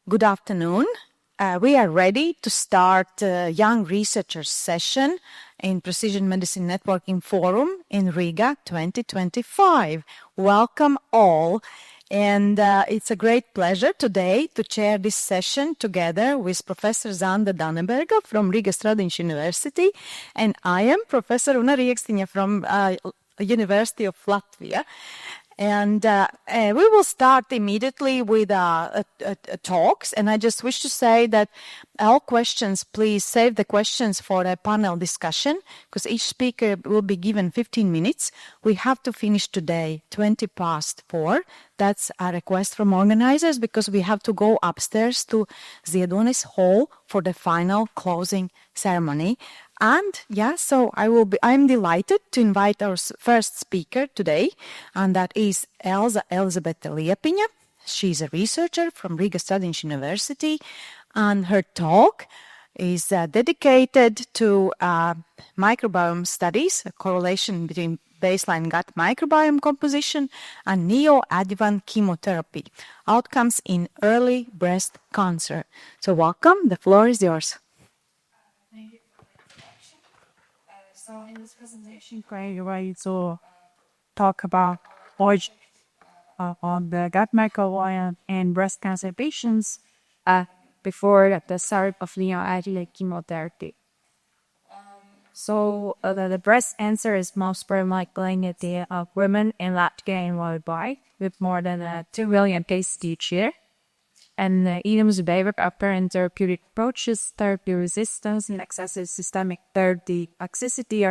Good afternoon. We are ready to start a young researchers session in Precision Medicine Networking Forum in Riga 2025. Welcome all. And it's a great pleasure today to chair this session together with Professor Zanda Daneberga from Riga Stradins University, and I am Professor Riekstina from University of Latvia. And we will start immediately with talks. And I just wish to say that all questions, please save the questions for a panel discussion, because each speaker will be given 15 minutes. We have to finish today, 4:20. That's a request from organizers, because we have to go upstairs to Ziedonis Hall for the final closing ceremony. And so I'm delighted to invite our first speaker today, and that is Elza Elizabete Liepina. She's a researcher from Riga Stradins University, and her talk is dedicated to microbiome studies, a correlation between baseline gut microbiome composition and neoadjuvant chemotherapy, outcomes in early breast cancer. So welcome, the floor is yours. So in this presentation, I'm going to talk about origin on the gut microbiome in breast cancer patients before the start of neoadjuvant chemotherapy. So the breast cancer is most malignancy of women in Latvia and worldwide, with more than 2 million cases each year. And items of apparent therapeutic approaches, therapy resistance, and excessive systemic therapy toxicity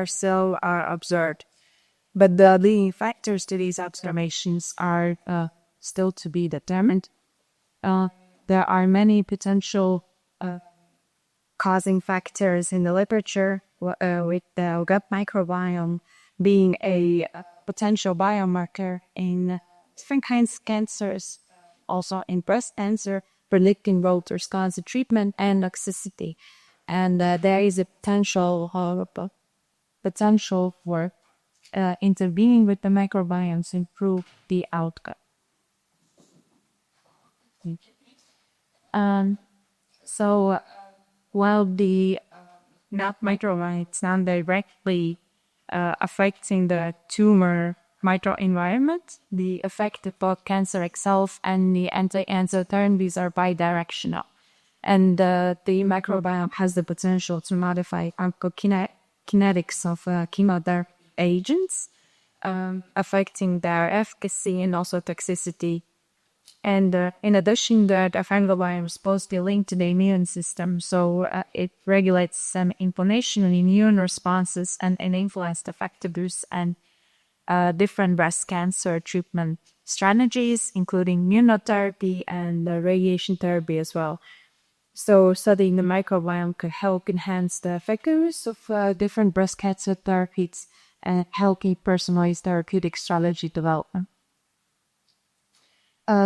are observed. But the leading factors to these observations are still to be determined. There are many potential causing factors in the literature, with the gut microbiome being a potential biomarker in different kinds of cancers, also in breast cancer, predicting both response to treatment and toxicity. And there is a potential for intervening with the microbiome to improve the outcome. So while the gut microbiome is not directly affecting the tumor microenvironment, the effect of both cancer itself and the anti-cancer therapies are bidirectional. And the microbiome has the potential to modify pharmacokinetics of chemotherapy agents, affecting their efficacy and also toxicity. And in addition, the microbiome is supposed to be linked to the immune system, so it regulates some inflammation and immune responses and influences the effectiveness and different breast cancer treatment strategies, including immunotherapy and radiation therapy as well. So studying the microbiome could help enhance the effectiveness of different breast cancer therapies and helping personalized therapeutic strategy development.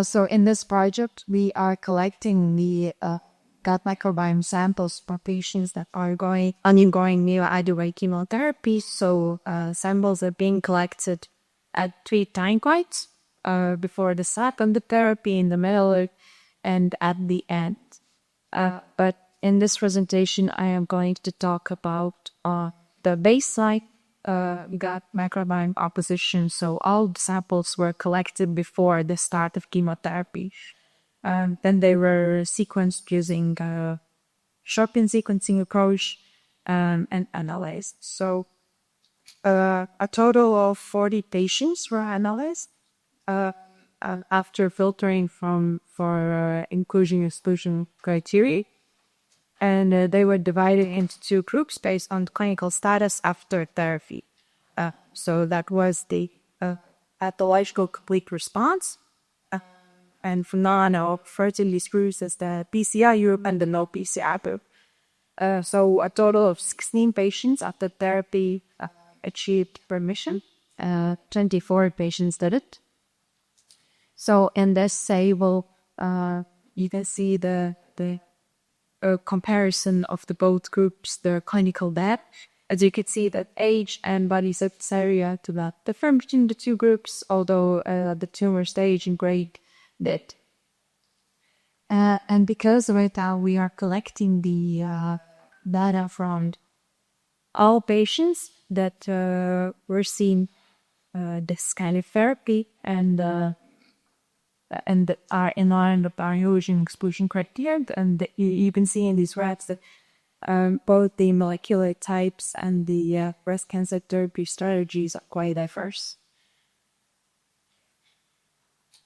So in this project, we are collecting the gut microbiome samples for patients that are undergoing neoadjuvant chemotherapy. So samples are being collected at 3 time points, before the start of the therapy, in the middle, and at the end. But in this presentation, I am going to talk about the baseline gut microbiome composition. So all the samples were collected before the start of chemotherapy. Then they were sequenced using short-pin sequencing approach and analyzed. So a total of 40 patients were analyzed after filtering for inclusion-exclusion criteria. And they were divided into 2 groups based on clinical status after therapy. So that was the pathological complete response, and phenomena of fertility screws as the PCR group and the no PCR group. So a total of 16 patients after therapy achieved remission. 24 patients did it. So in this table, you can see the comparison of the both groups, their clinical depth. As you can see, that age and body surface area do not differ between the 2 groups, although the tumor stage and grade did. And because right now we are collecting the data from all patients that were seen this kind of therapy and are in line with our inclusion exclusion criteria, and you can see in these rats that both the molecular types and the breast cancer therapy strategies are quite diverse.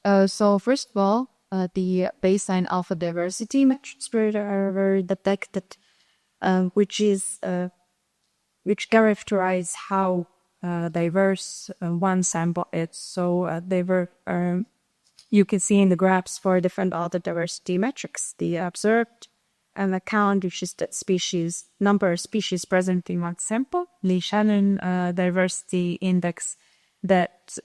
So first of all, the baseline alpha diversity metrics were detected, which characterize how diverse one sample is. So they were, you can see in the graphs for different alpha diversity metrics, the observed account, which is the species, number of species present in one sample, the Shannon diversity index that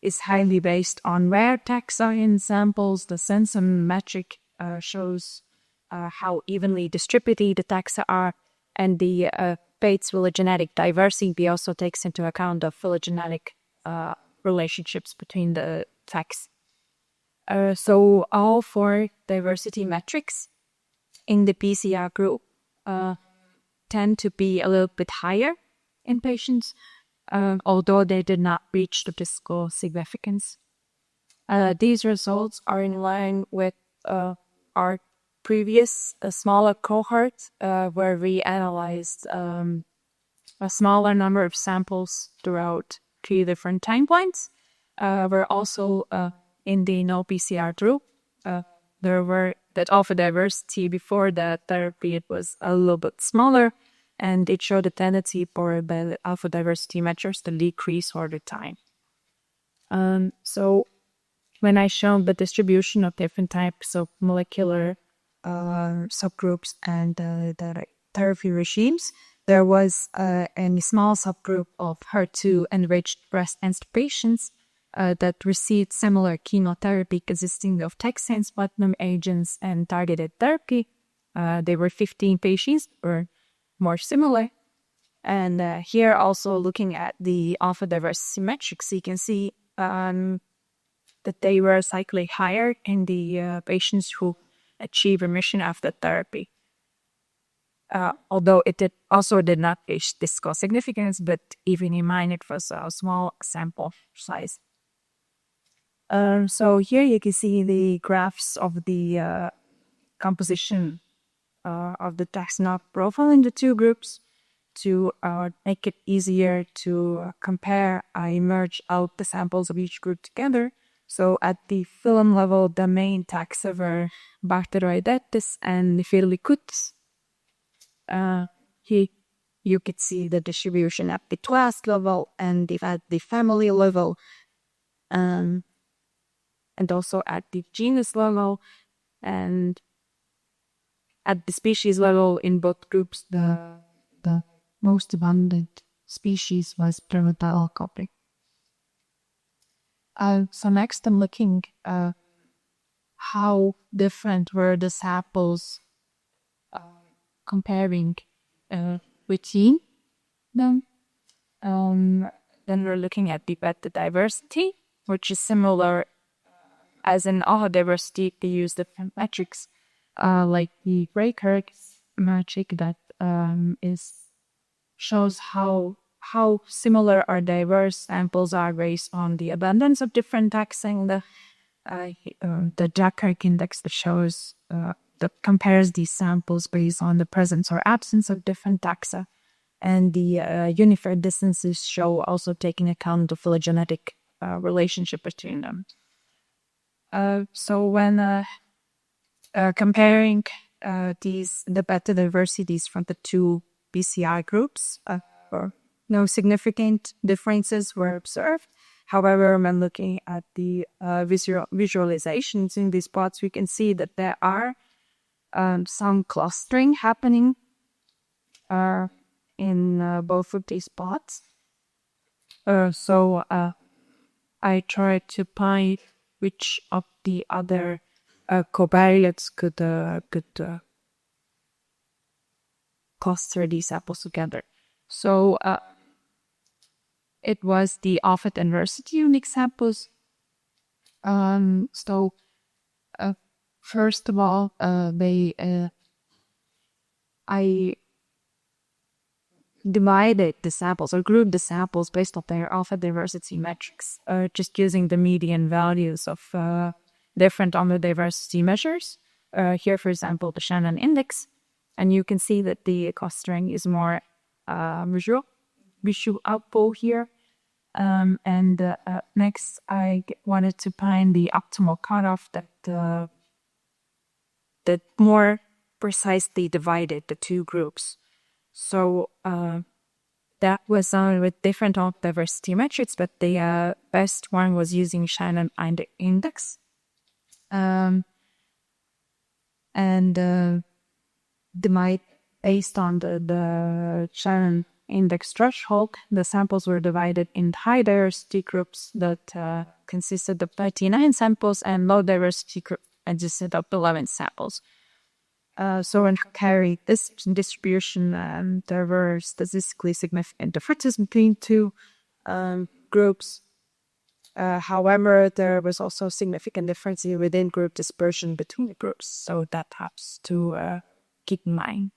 is highly based on rare taxa in samples. The Sanson metric shows how evenly distributed the taxa are, and the Bates phylogenetic diversity also takes into account the phylogenetic relationships between the taxa. So all four diversity metrics in the PCR group tend to be a little bit higher in patients, although they did not reach statistical significance. These results are in line with our previous smaller cohort where we analyzed a smaller number of samples throughout 3 different time points. We're also in the no PCR group. There were that alpha diversity before the therapy, it was a little bit smaller, and it showed a tendency for the alpha diversity measures to decrease over time. So when I showed the distribution of different types of molecular subgroups and the therapy regimes, there was a small subgroup of HER2-enriched breast cancer patients that received similar chemotherapy consisting of taxanes, platinum agents, and targeted therapy. They were 15 patients, or more similar. And here also looking at the alpha diversity metrics, you can see that they were slightly higher in the patients who achieved remission after therapy. Although it did not reach statistical significance, but even in mind, it was a small sample size. So here you can see the graphs of the composition of the taxonomic profile in the two groups. To make it easier to compare, I merged out the samples of each group together. So at the phylum level, the main taxa were Bacteroidetes and Firlicutus. Here you could see the distribution at the class level and at the family level, and also at the genus level, and at the species level in both groups. The most abundant species was Prevotile copy. So next I'm looking how different were the samples comparing within them. Then we're looking at the beta diversity, which is similar as in all diversity. They use different metrics like the Breaker metric that shows how similar or diverse samples are based on the abundance of different taxa. The Jack-Kirk index that shows that compares these samples based on the presence or absence of different taxa, and the unified distances show also taking account of the phylogenetic relationship between them. So when comparing the beta diversities from the two PCR groups, no significant differences were observed. However, when looking at the visualizations in these plots, we can see that there are some clustering happening in both of these plots. So I tried to find which of the other covariates could cluster these samples together. So it was the alpha diversity unique samples. So First of all, I divided the samples or grouped the samples based on their alpha diversity metrics, just using the median values of different alpha diversity measures. Here, for example, the Shannon index, and you can see that the clustering is more visual output here. Next, I wanted to find the optimal cutoff that more precisely divided the two groups. So that was with different diversity metrics, but the best one was using Shannon index. Based on the Shannon index threshold, the samples were divided in high diversity groups that consisted of 39 samples, and low diversity group consisted of 11 samples. So when carried this distribution, there were statistically significant differences between two groups. However, there was also significant difference within group dispersion between the groups, so that has to keep in mind.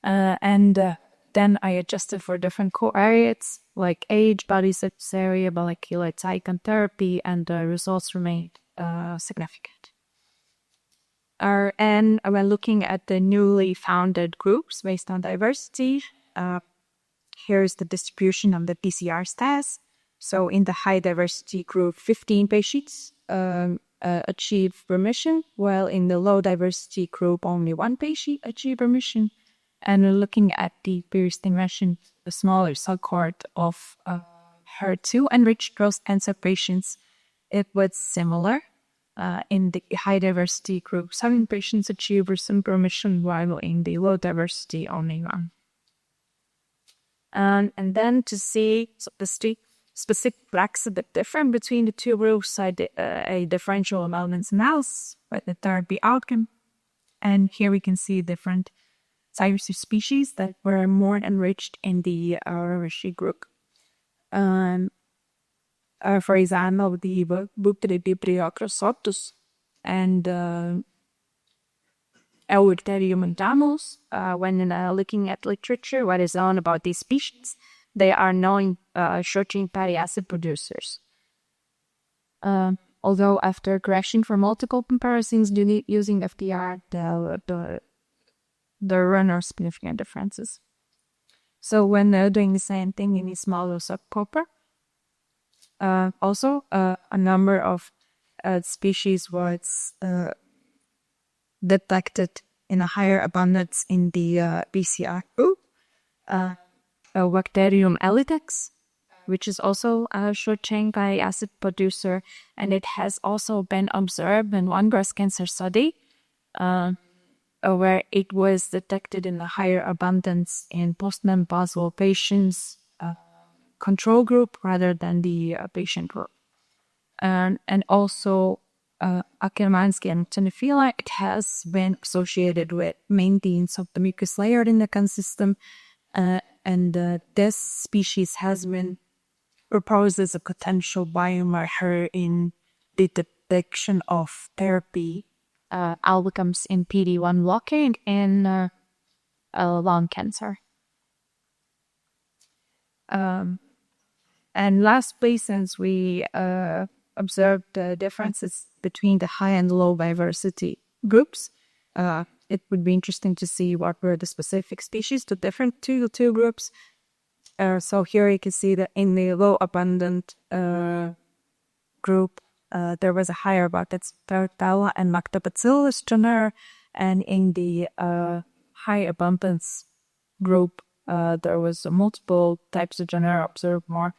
Then I adjusted for different covariates like age, body surface area, molecular type, and therapy, and the results remained significant. And when looking at the newly founded groups based on diversity, here's the distribution of the PCR status. So in the high diversity group, 15 patients achieved remission, while in the low diversity group, only 1 patient achieved remission. And looking at the previous dimension, the smaller subcohort of HER2 enriched breast cancer patients, it was similar. In the high diversity group, 7 patients achieved remission, while in the low diversity, only 1. And then to see the specific facts a bit different between the two groups, I did a differential elements analysis with the therapy outcome. And here we can see different types of species that were more enriched in the remission group. For example, the Bucteridibriocrosotus and Eurytherium andamus. When looking at literature, what is known about these species, they are known short-chain fatty acid producers. Although after correction for multiple comparisons using FDR, there are no significant differences. So when doing the same thing in a smaller subcohort, also a number of species was detected in a higher abundance in the PCR group. Bacterium elitex, which is also a short-chain fatty acid producer, and it has also been observed in one breast cancer study where it was detected in a higher abundance in postmenopausal patients control group rather than the patient group. And also Akkermanski and Tenephila, it has been associated with maintenance of the mucus layer in the gun system, and this species has been proposed as a potential biomarker in the detection of therapy outcomes in PD-1 blocking in lung cancer. And lastly, since we observed the differences between the high and low diversity groups, it would be interesting to see what were the specific species to different two groups. So here you can see that in the low abundant group, there was a higher abundance of Paratella and Lactobacillus genera, and in the high abundance group, there was multiple types of genera observed more,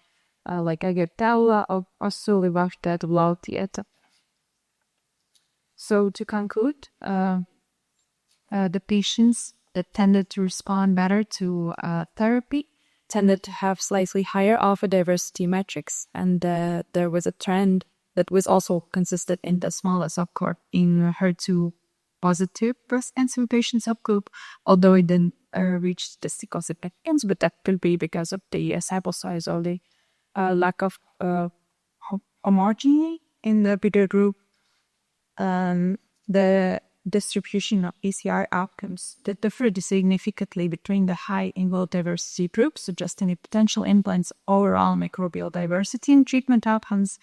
like Agatella or Sulivachtet Lautieta. So to conclude, the patients that tended to respond better to therapy tended to have slightly higher alpha diversity metrics, and there was a trend that was also consistent in the smaller subgroup in HER2 positive breast cancer patient subgroup, although it didn't reach statistical significance, but that could be because of the sample size or the lack of homogeny in the bigger group. the distribution of PCR outcomes that differ significantly between the high involved diversity groups, suggesting a potential influence overall microbial diversity in treatment outcomes.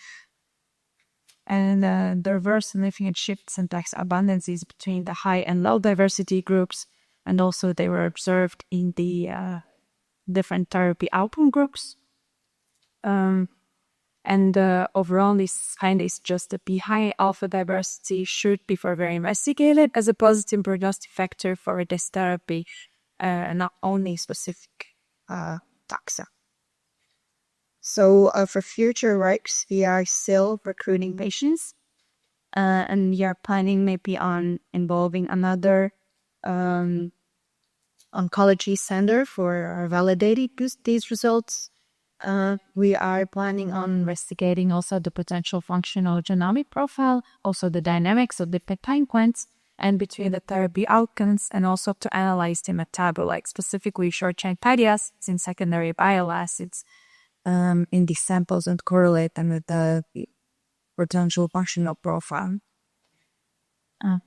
And there were significant shifts in tax abundances between the high and low diversity groups, and also they were observed in the different therapy outcome groups. Overall, this finding is just that the high alpha diversity should be further investigated as a positive prognostic factor for this therapy, not only specific taxa. So for future works, we are still recruiting patients, and we are planning maybe on involving another oncology center for validating these results. We are planning on investigating also the potential functional genomic profile, also the dynamics of the peptide points, and between the therapy outcomes, and also to analyze the metabolites, specifically short-chain fatty acids and secondary bile acids in these samples, and correlate them with the potential functional profile. Thank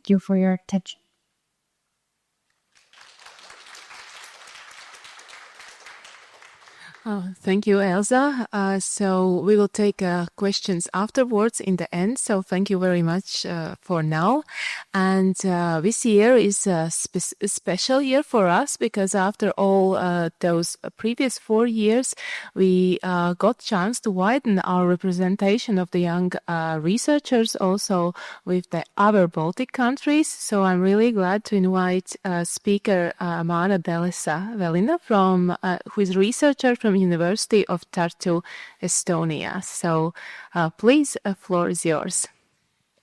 you for your attention. Thank you, Elza. So we will take questions afterwards in the end. So thank you very much for now. And this year is a special year for us because after all those previous 4 years, we got chance to widen our representation of the young researchers also with the other Baltic countries. So I'm really glad to invite speaker Mana Delesa-Velina who is researcher from University of Tartu, Estonia. So please, floor is yours.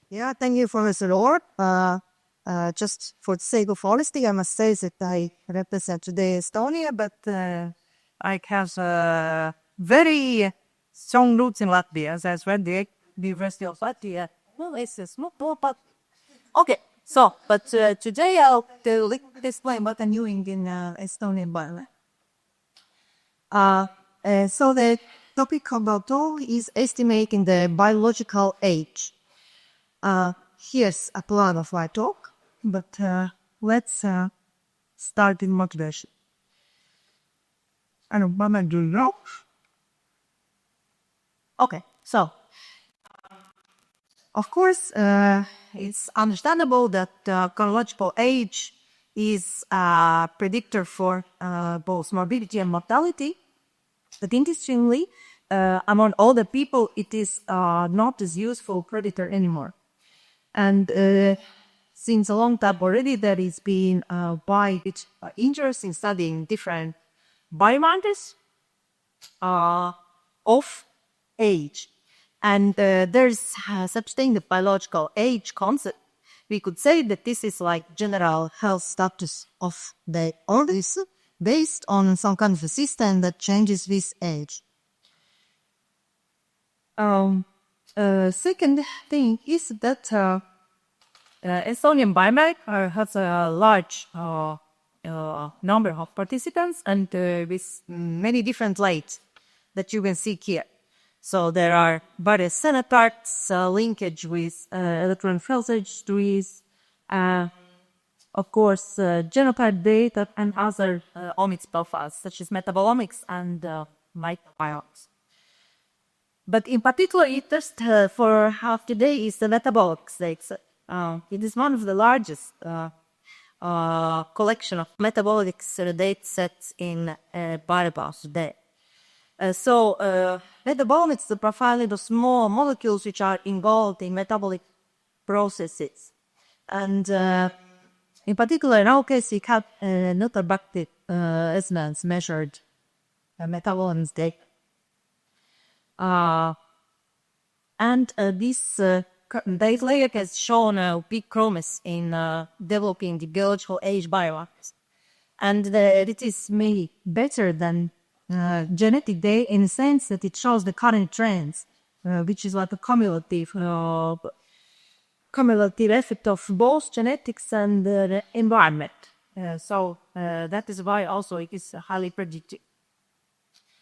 Yeah, thank you for this award. Just for the sake of honesty, I must say that I represent today Estonia, but I have very strong roots in Latvia. That's where the University of Latvia. Well, it's a small, but okay. So, but today I'll explain what I'm doing in Estonian Biobank. So the topic about all is estimating the biological age. Here's a plan of my talk, but let's start in motivation. I don't want to do now. Okay, so of course it's understandable that chronological age is a predictor for both morbidity and mortality. But interestingly, among older people, it is not as useful predictor anymore. And since a long time already, there has been wide interest in studying different biomarkers of age. And there's substandard biological age concept. We could say that this is like general health status of the organism based on some kind of a system that changes with age. Second thing is that Estonian Biobank has a large number of participants and with many different lights that you can see here. So there are various phenotypes, linkage with electron health registries, of course, genotype data and other omics profiles, such as metabolomics and microbiomes. But in particular, interest for half today is the metabolics data. It is one of the largest collection of metabolics data sets in biobanks today. Metabolomics, the profiling of small molecules which are involved in metabolic processes. And in particular, in our case, we have not-bacterial resonance measured metabolomics data. This data layer has shown a big promise in developing the biological age biomarkers. And it is maybe better than genetic data in the sense that it shows the current trends, which is like a cumulative effect of both genetics and the environment. That is why also it is highly predictive.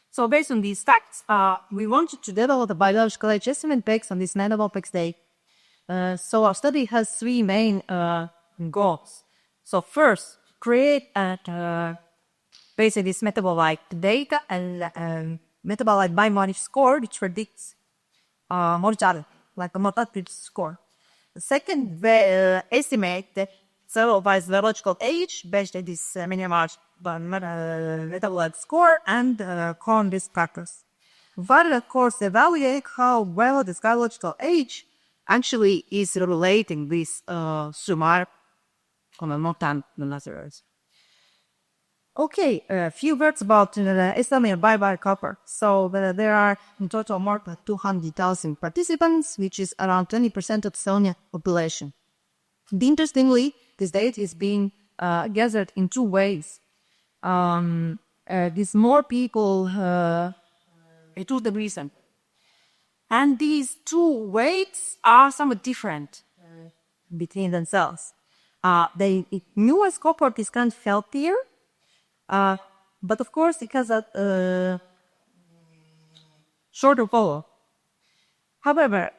So based on these facts, we wanted to develop a biological age estimate based on this metabolics data. So our study has three main goals. So first, create basically this metabolite data and metabolite biomarker score, which predicts mortality, like a mortality score. The second, estimate the cell-wise biological age based on this metabolite score and corn risk factors. Further, of course, evaluate how well this biological age actually is relating with survival on a mortality in other words. Okay, a few words about the Estonian Biobank copper. So there are in total more than 200,000 participants, which is around 20% of Estonian population. And interestingly, this data is being gathered in two ways. These more people to the reason. And these two weights are somewhat different between themselves. The newest cohort is kind of healthier, but of course it has a shorter follow. However,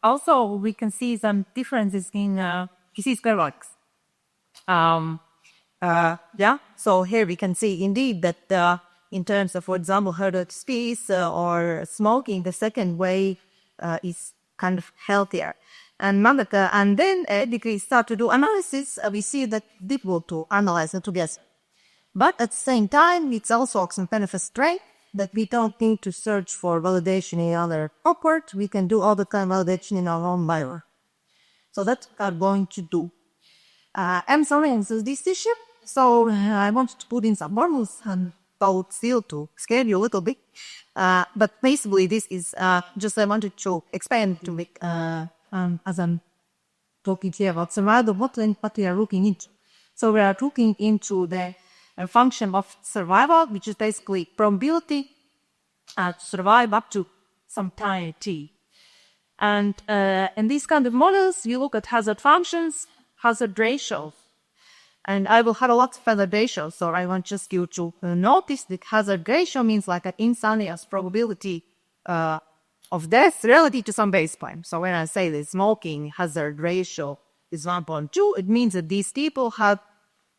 also we can see some differences in disease curves. So here we can see indeed that in terms of, for example, hereditary disease or smoking, the second way is kind of healthier. And then we start to do analysis, we see that difficult to analyze it together. But at the same time, it's also some kind of a strength that we don't need to search for validation in other cohort. We can do all the time validation in our own bio. So that's what I'm going to do. I'm sorry, answers this issue. So I wanted to put in some models and thought still to scare you a little bit. But basically this is just I wanted to expand to make as I'm talking here about survival, what we are looking into. So we are looking into the function of survival, which is basically probability to survive up to some time t. And in these kind of models, we look at hazard functions, hazard ratios. And I will have a lot of hazard ratios, so I want just you to notice that hazard ratio means like an instantaneous probability of death relative to some baseline. So when I say the smoking hazard ratio is 1.2, it means that these people have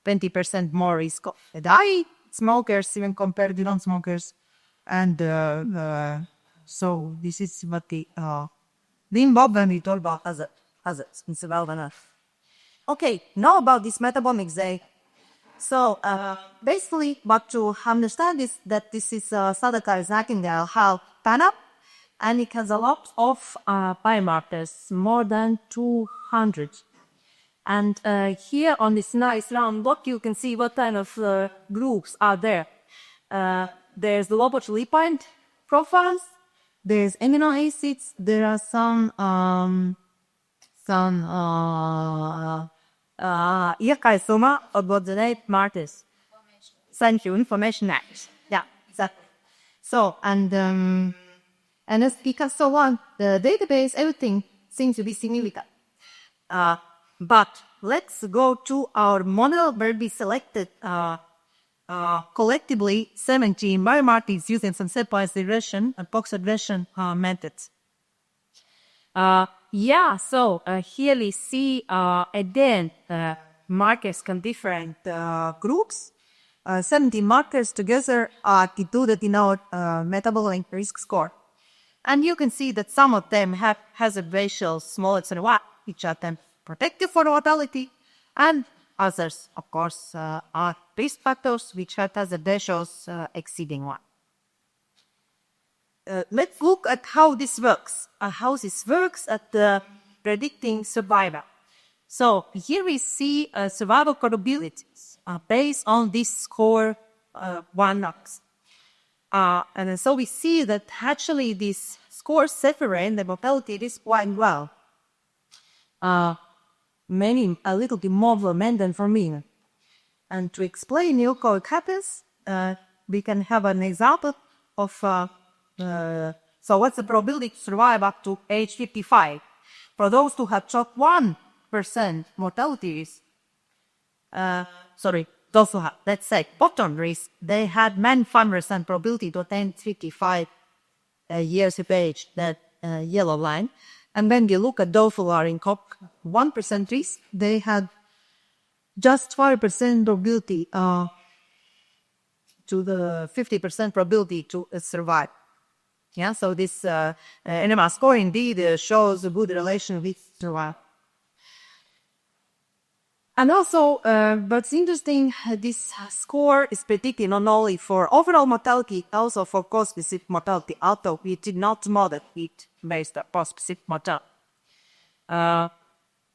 20% more risk of die, smokers even compared to non-smokers. And so this is what the involved when we talk about hazards in survival. Okay, now about this metabolomics. So basically what to understand is that this is Sadaka Zakin have PANAP, and it has a lot of biomarkers, more than 200. And here on this nice round block, you can see what kind of groups are there. There's the laboratory lipid profiles, there's amino acids, there are some Iakaisuma about the name markers. Thank you, information act. Yeah, exactly. So, and as because so on, the database, everything seems to be significant. But let's go to our model where we selected collectively 17 biomarkers using some stepwise regression and box regression methods. So here we see again markers can different groups. 17 markers together are included in our metabolic risk score. And you can see that some of them have hazard ratios smaller than 1, which are then protective for mortality, and others, of course, are risk factors which have hazard ratios exceeding 1. Let's look at how this works. At predicting survival. So here we see survival probabilities based on this score 1x. And so we see that actually these scores separate the mortality risk quite well. Many a little bit more for men than for women. And to explain how it happens, we can have an example of so what's the probability to survive up to age 55? For those who have just 1% mortality risk, those who have, let's say, bottom risk, they had 1% probability to attain 55 years of age, that yellow line. And when we look at those who are in COP 1% risk, they had just 5% probability to the 50% probability to survive. Yeah, so this NMR score indeed shows a good relation with survival. And also, what's interesting, this score is predicted not only for overall mortality, also for cause-specific mortality, although we did not model it based on cause-specific mortality.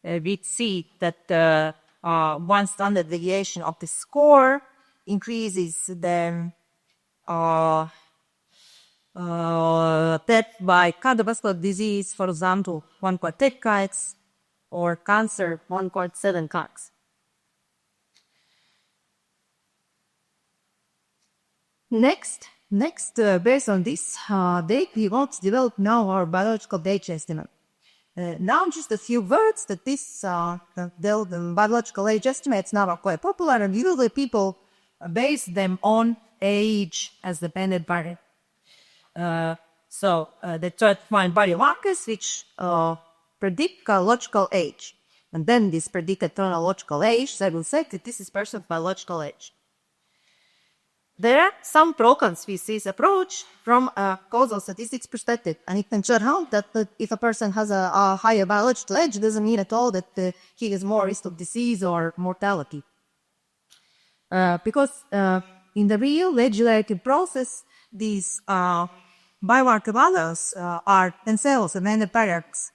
We see that one standard deviation of the score increases the death by cardiovascular disease, for example, 1.8 cases, or cancer, 1.7 cases. Next, based on this data, we want to develop now our biological age estimate. Now, just a few words that this the biological age estimates now are quite popular, and usually people base them on age as the dependent variable. So they try to find biomarkers which predict chronological age. And then this predicted chronological age, they will say that this is person's biological age. There are some programs with this approach from a causal statistics perspective, and it can show out that if a person has a higher biological age, it doesn't mean at all that he has more risk of disease or mortality. Because in the real age-related process, these biomarker values are themselves amended paradox,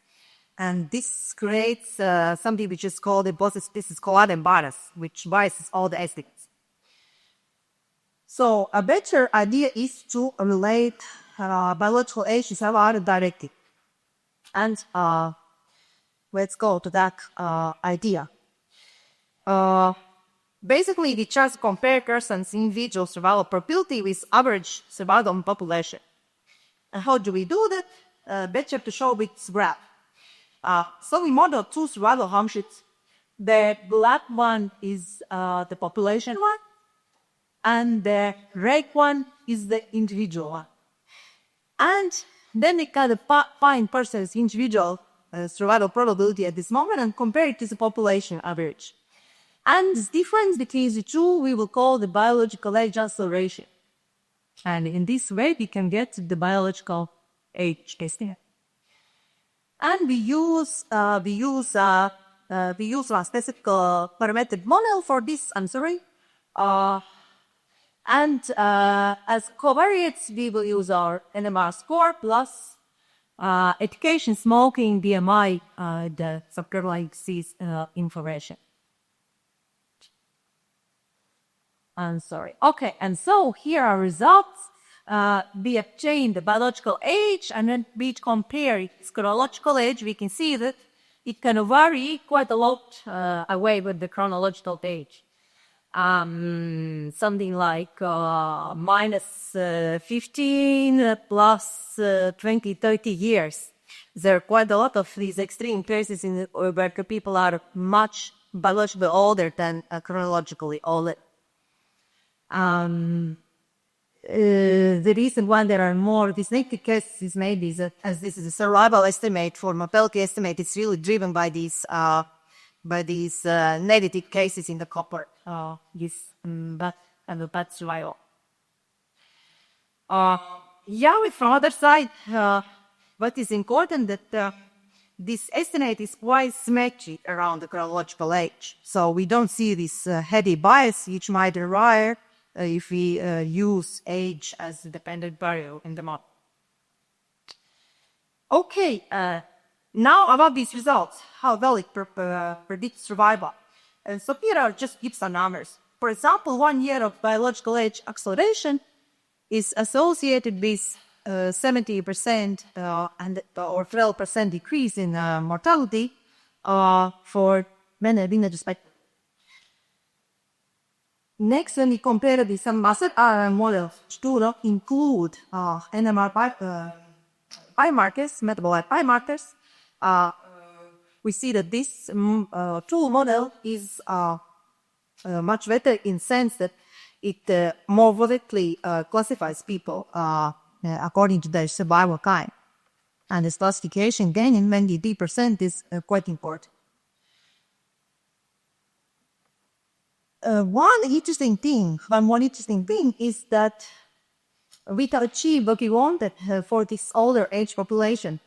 and this creates something which is called a post-species colliding bias, which biases all the estimates. So a better idea is to relate biological age to some other directive. And let's go to that idea. Basically, we just compare persons' individual survival probability with average survival in population. And how do we do that? Better to show with graph. So we model two survival harmships. The black one is the population one, and the red one is the individual one. And then we can find person's individual survival probability at this moment and compare it to the population average. And this difference between the two we will call the biological age acceleration. And in this way we can get the biological age estimate. And we use a specific parametric model for this answering. And as covariates, we will use our NMR score plus education, smoking, BMI, the subcategory disease information. I'm sorry. Okay, and so here are results. We obtain the biological age, and then we compare its chronological age. We can see that it can vary quite a lot away with the chronological age. Something like minus 15 plus 20, 30 years. There are quite a lot of these extreme cases where people are much biologically older than chronologically older. The reason why there are more these negative cases is maybe that as this is a survival estimate for mortality estimate, it's really driven by these negative cases in the copper, bad survival. From other side, what is important that this estimate is quite symmetric around the chronological age. So we don't see this heavy bias which might arise if we use age as a dependent variable in the model. Okay, now about these results, how well it predicts survival. So here are just give some numbers. For example, 1 year of biological age acceleration is associated with 70% or 12% decrease in mortality for men and women respectively. Next, when we compare with some muscle models which do not include NMR biomarkers, metabolic biomarkers, we see that this tool model is much better in sense that it more vividly classifies people according to their survival kind. And this classification, again, in many D% is quite important. One interesting thing is that we achieved what we wanted for this older age population.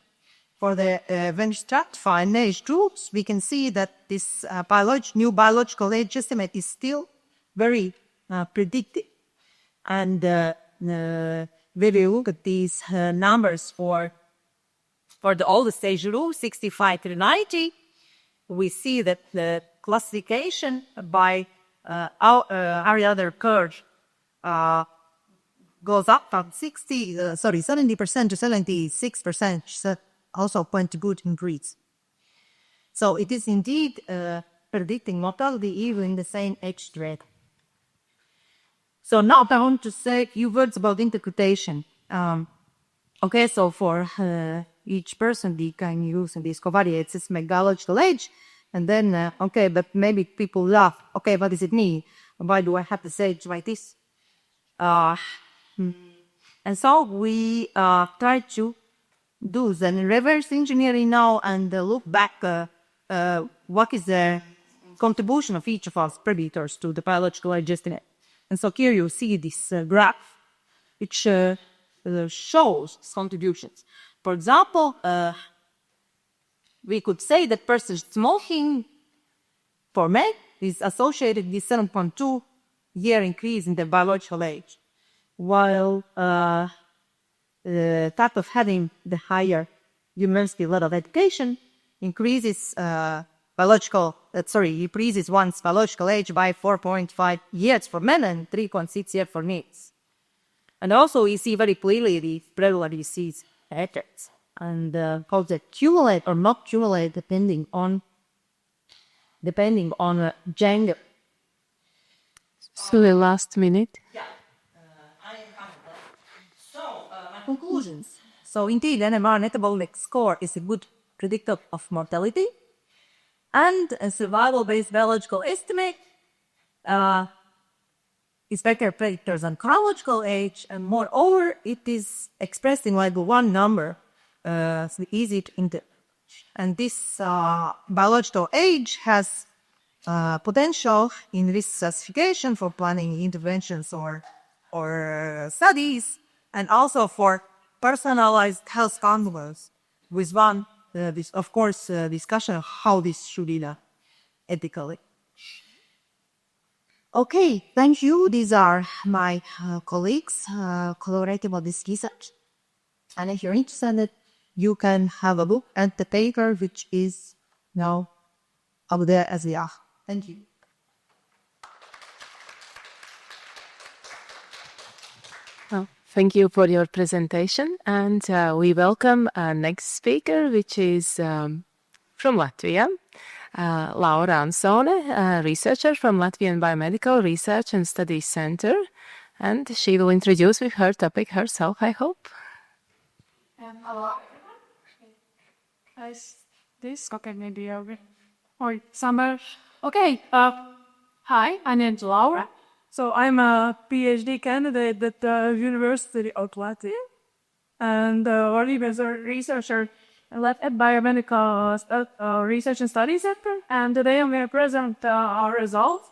For the when we stratify in age groups, we can see that this new biological age estimate is still very predictive. And when we look at these numbers for the oldest age group, 65 to 90, we see that the classification by every other curve goes up from 70% to 76%, so also quite good increase. So it is indeed predicting mortality even in the same age grade. So now I want to say a few words about interpretation. Okay, so for each person, we can use this covariates as biological age, and then, okay, but maybe people laugh. Okay, what does it mean? Why do I have to say it like this? And so we try to do the reverse engineering now and look back what is the contribution of each of us parameters to the biological age estimate. And so here you see this graph, which shows contributions. For example, we could say that person smoking for men is associated with 7.2 year increase in the biological age, while the type of having the higher university level of education increases one's biological age by 4.5 years for men and 3.6 years for males. And also we see very clearly the prevalent disease patterns and how they accumulate or not accumulate depending on gender. So the last minute. Yeah, I am coming back. So my conclusions. So indeed, NMR metabolic score is a good predictor of mortality, and a survival-based biological estimate is better predictor than chronological age, and moreover, it is expressed in like one number, so easy to interpret. And this biological age has potential in risk classification for planning interventions or studies, and also for personalized health controls, with one, of course, discussion of how this should be done ethically. Okay, thank you. These are my colleagues collaborating on this research. And if you're interested, you can have a look at the paper, which is now up there as we are. Thank you. Well, thank you for your presentation, and we welcome our next speaker, which is from Latvia, Laura Ansone, a researcher from Latvian Biomedical Research and Studies Center, and she will introduce with her topic herself, I hope. Hello. This okay, maybe over. Or summer. Okay. Hi, my name is Laura. So I'm a PhD candidate at the University of Latvia, and working as a researcher at Biomedical Research and Studies Center. And today I'm going to present our results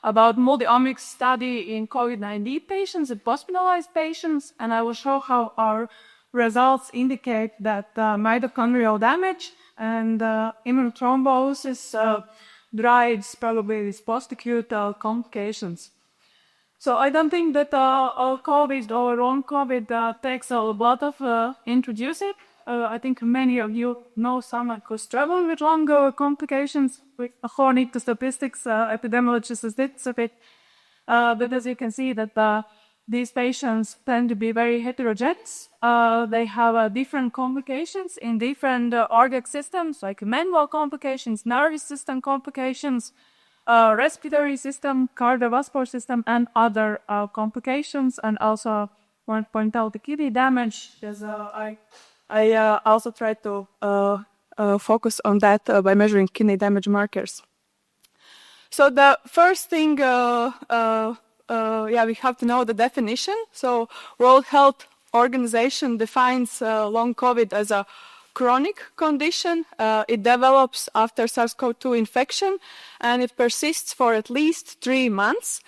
about multi-omics study in COVID-19 patients and hospitalized patients, and I will show how our results indicate that mitochondrial damage and immunothrombosis drives probably these post-acute complications. So I don't think that COVID or long COVID takes a lot of introduce it. I think many of you know someone who struggle with long complications. According to statistics, epidemiologists did a bit. But as you can see that these patients tend to be very heterogeneous. They have different complications in different organ systems, like manual complications, nervous system complications, respiratory system, cardiovascular system, and other complications. And also want to point out the kidney damage, because I also try to focus on that by measuring kidney damage markers. So the first thing, we have to know the definition. So World Health Organization defines long COVID as a chronic condition. It develops after SARS-CoV-2 infection, and it persists for at least 3 months.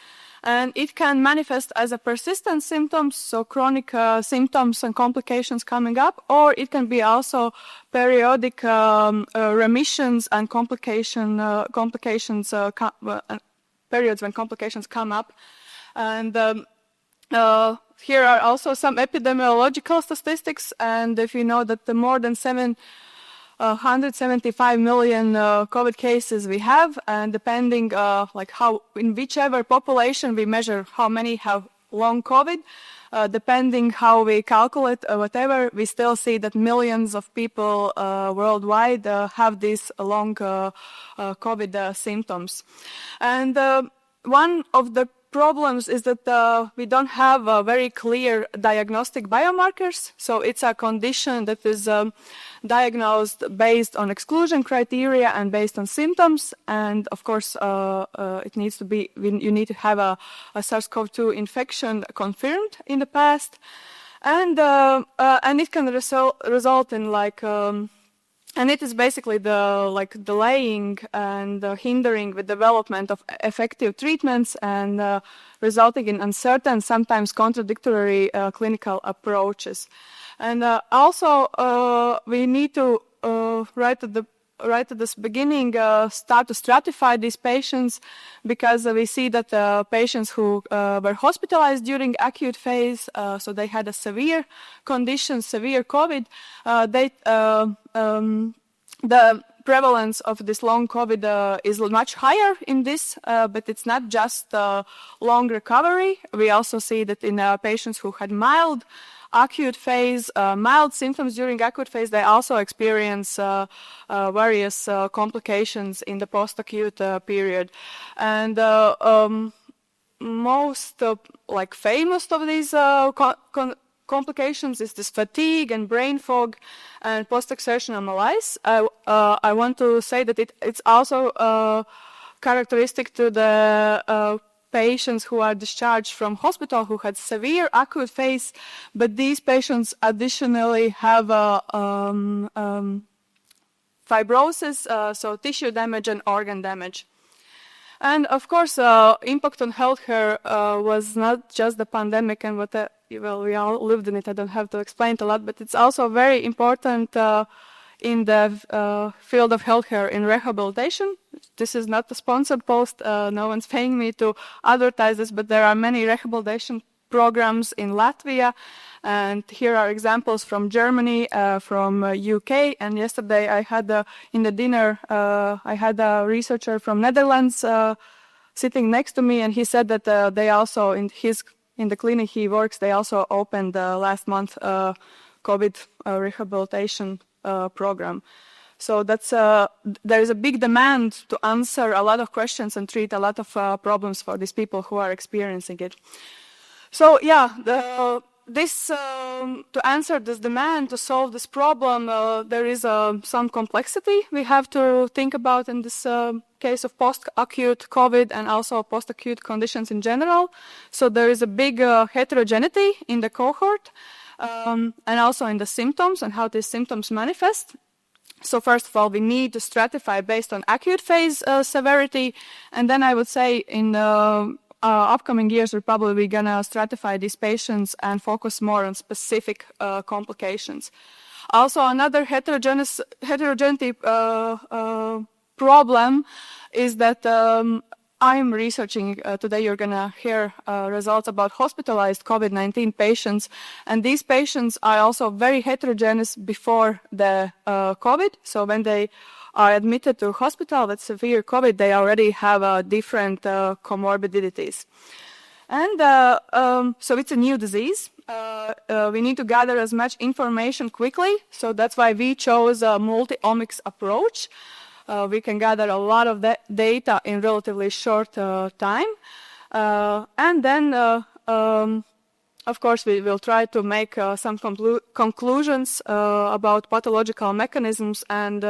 And it can manifest as a persistent symptoms, so chronic symptoms and complications coming up, or it can be also periodic remissions and periods when complications come up. And here are also some epidemiological statistics, and if you know that the more than 175 million COVID cases we have, and depending like how in whichever population we measure how many have long COVID, depending how we calculate whatever, we still see that millions of people worldwide have these long COVID symptoms. And one of the problems is that we don't have very clear diagnostic biomarkers. So it's a condition that is diagnosed based on exclusion criteria and based on symptoms. And of course, it needs to be, you need to have a SARS-CoV-2 infection confirmed in the past. And it can result in like, and it is basically the delaying and hindering the development of effective treatments and resulting in uncertain, sometimes contradictory clinical approaches. And also we need to right at this beginning start to stratify these patients, because we see that patients who were hospitalized during acute phase, so they had a severe condition, severe COVID, the prevalence of this long COVID is much higher in this, but it's not just long recovery. We also see that in patients who had mild acute phase, mild symptoms during acute phase, they also experience various complications in the post-acute period. And most famous of these complications is this fatigue and brain fog and post-exertional malaise. I want to say that it's also characteristic to the patients who are discharged from hospital who had severe acute phase, but these patients additionally have fibrosis, so tissue damage and organ damage. And of course, impact on healthcare was not just the pandemic and what we all lived in it. I don't have to explain it a lot, but it's also very important in the field of healthcare in rehabilitation. This is not a sponsored post. No one's paying me to advertise this, but there are many rehabilitation programs in Latvia. And here are examples from Germany, from UK. And yesterday I had in the dinner, I had a researcher from Netherlands sitting next to me, and he said that they also, in the clinic he works, they also opened last month COVID rehabilitation program. So that's there is a big demand to answer a lot of questions and treat a lot of problems for these people who are experiencing it. So yeah, to answer this demand, to solve this problem, there is some complexity we have to think about in this case of post-acute COVID and also post-acute conditions in general. So there is a big heterogeneity in the cohort and also in the symptoms and how these symptoms manifest. So first of all, we need to stratify based on acute phase severity, and then I would say in upcoming years, we're probably going to stratify these patients and focus more on specific complications. Also, another heterogeneity problem is that I'm researching, today you're going to hear results about hospitalized COVID-19 patients, and these patients are also very heterogeneous before the COVID. So when they are admitted to hospital with severe COVID, they already have different comorbidities. And so it's a new disease. We need to gather as much information quickly, so that's why we chose a multi-omics approach. We can gather a lot of that data in relatively short time. And then, of course, we will try to make some conclusions about pathological mechanisms and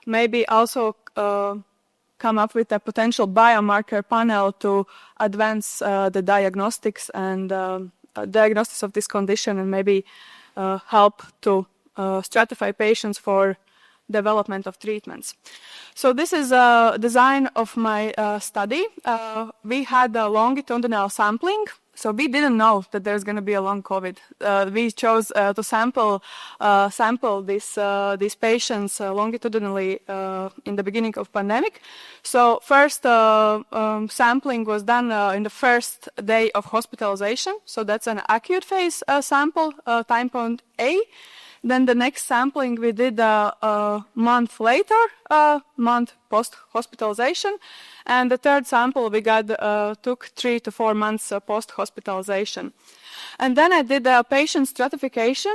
maybe also come up with a potential biomarker panel to advance the diagnostics and diagnosis of this condition and maybe help to stratify patients for development of treatments. So this is a design of my study. We had a longitudinal sampling. So we didn't know that there's going to be a long COVID. We chose to sample these patients longitudinally in the beginning of pandemic. So first sampling was done in the first day of hospitalization. So that's an acute phase sample, time point A. Then the next sampling we did a month later, month post-hospitalization. And the third sample we got took 3 to 4 months post-hospitalization. And then I did a patient stratification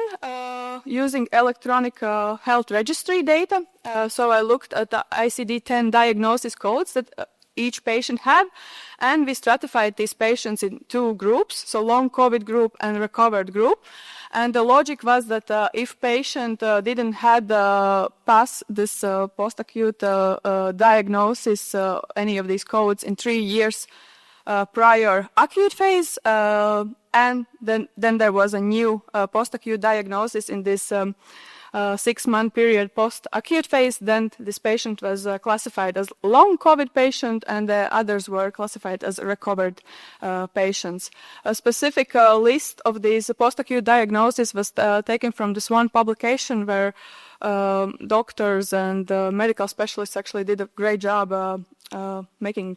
using electronic health registry data. So I looked at the ICD-10 diagnosis codes that each patient had, and we stratified these patients in 2 groups, so long COVID group and recovered group. And the logic was that if patient didn't had pass this post-acute diagnosis, any of these codes in 3 years prior acute phase, and then there was a new post-acute diagnosis in this 6-month period post-acute phase, then this patient was classified as long COVID patient, and the others were classified as recovered patients. A specific list of these post-acute diagnoses was taken from this one publication where doctors and medical specialists actually did a great job making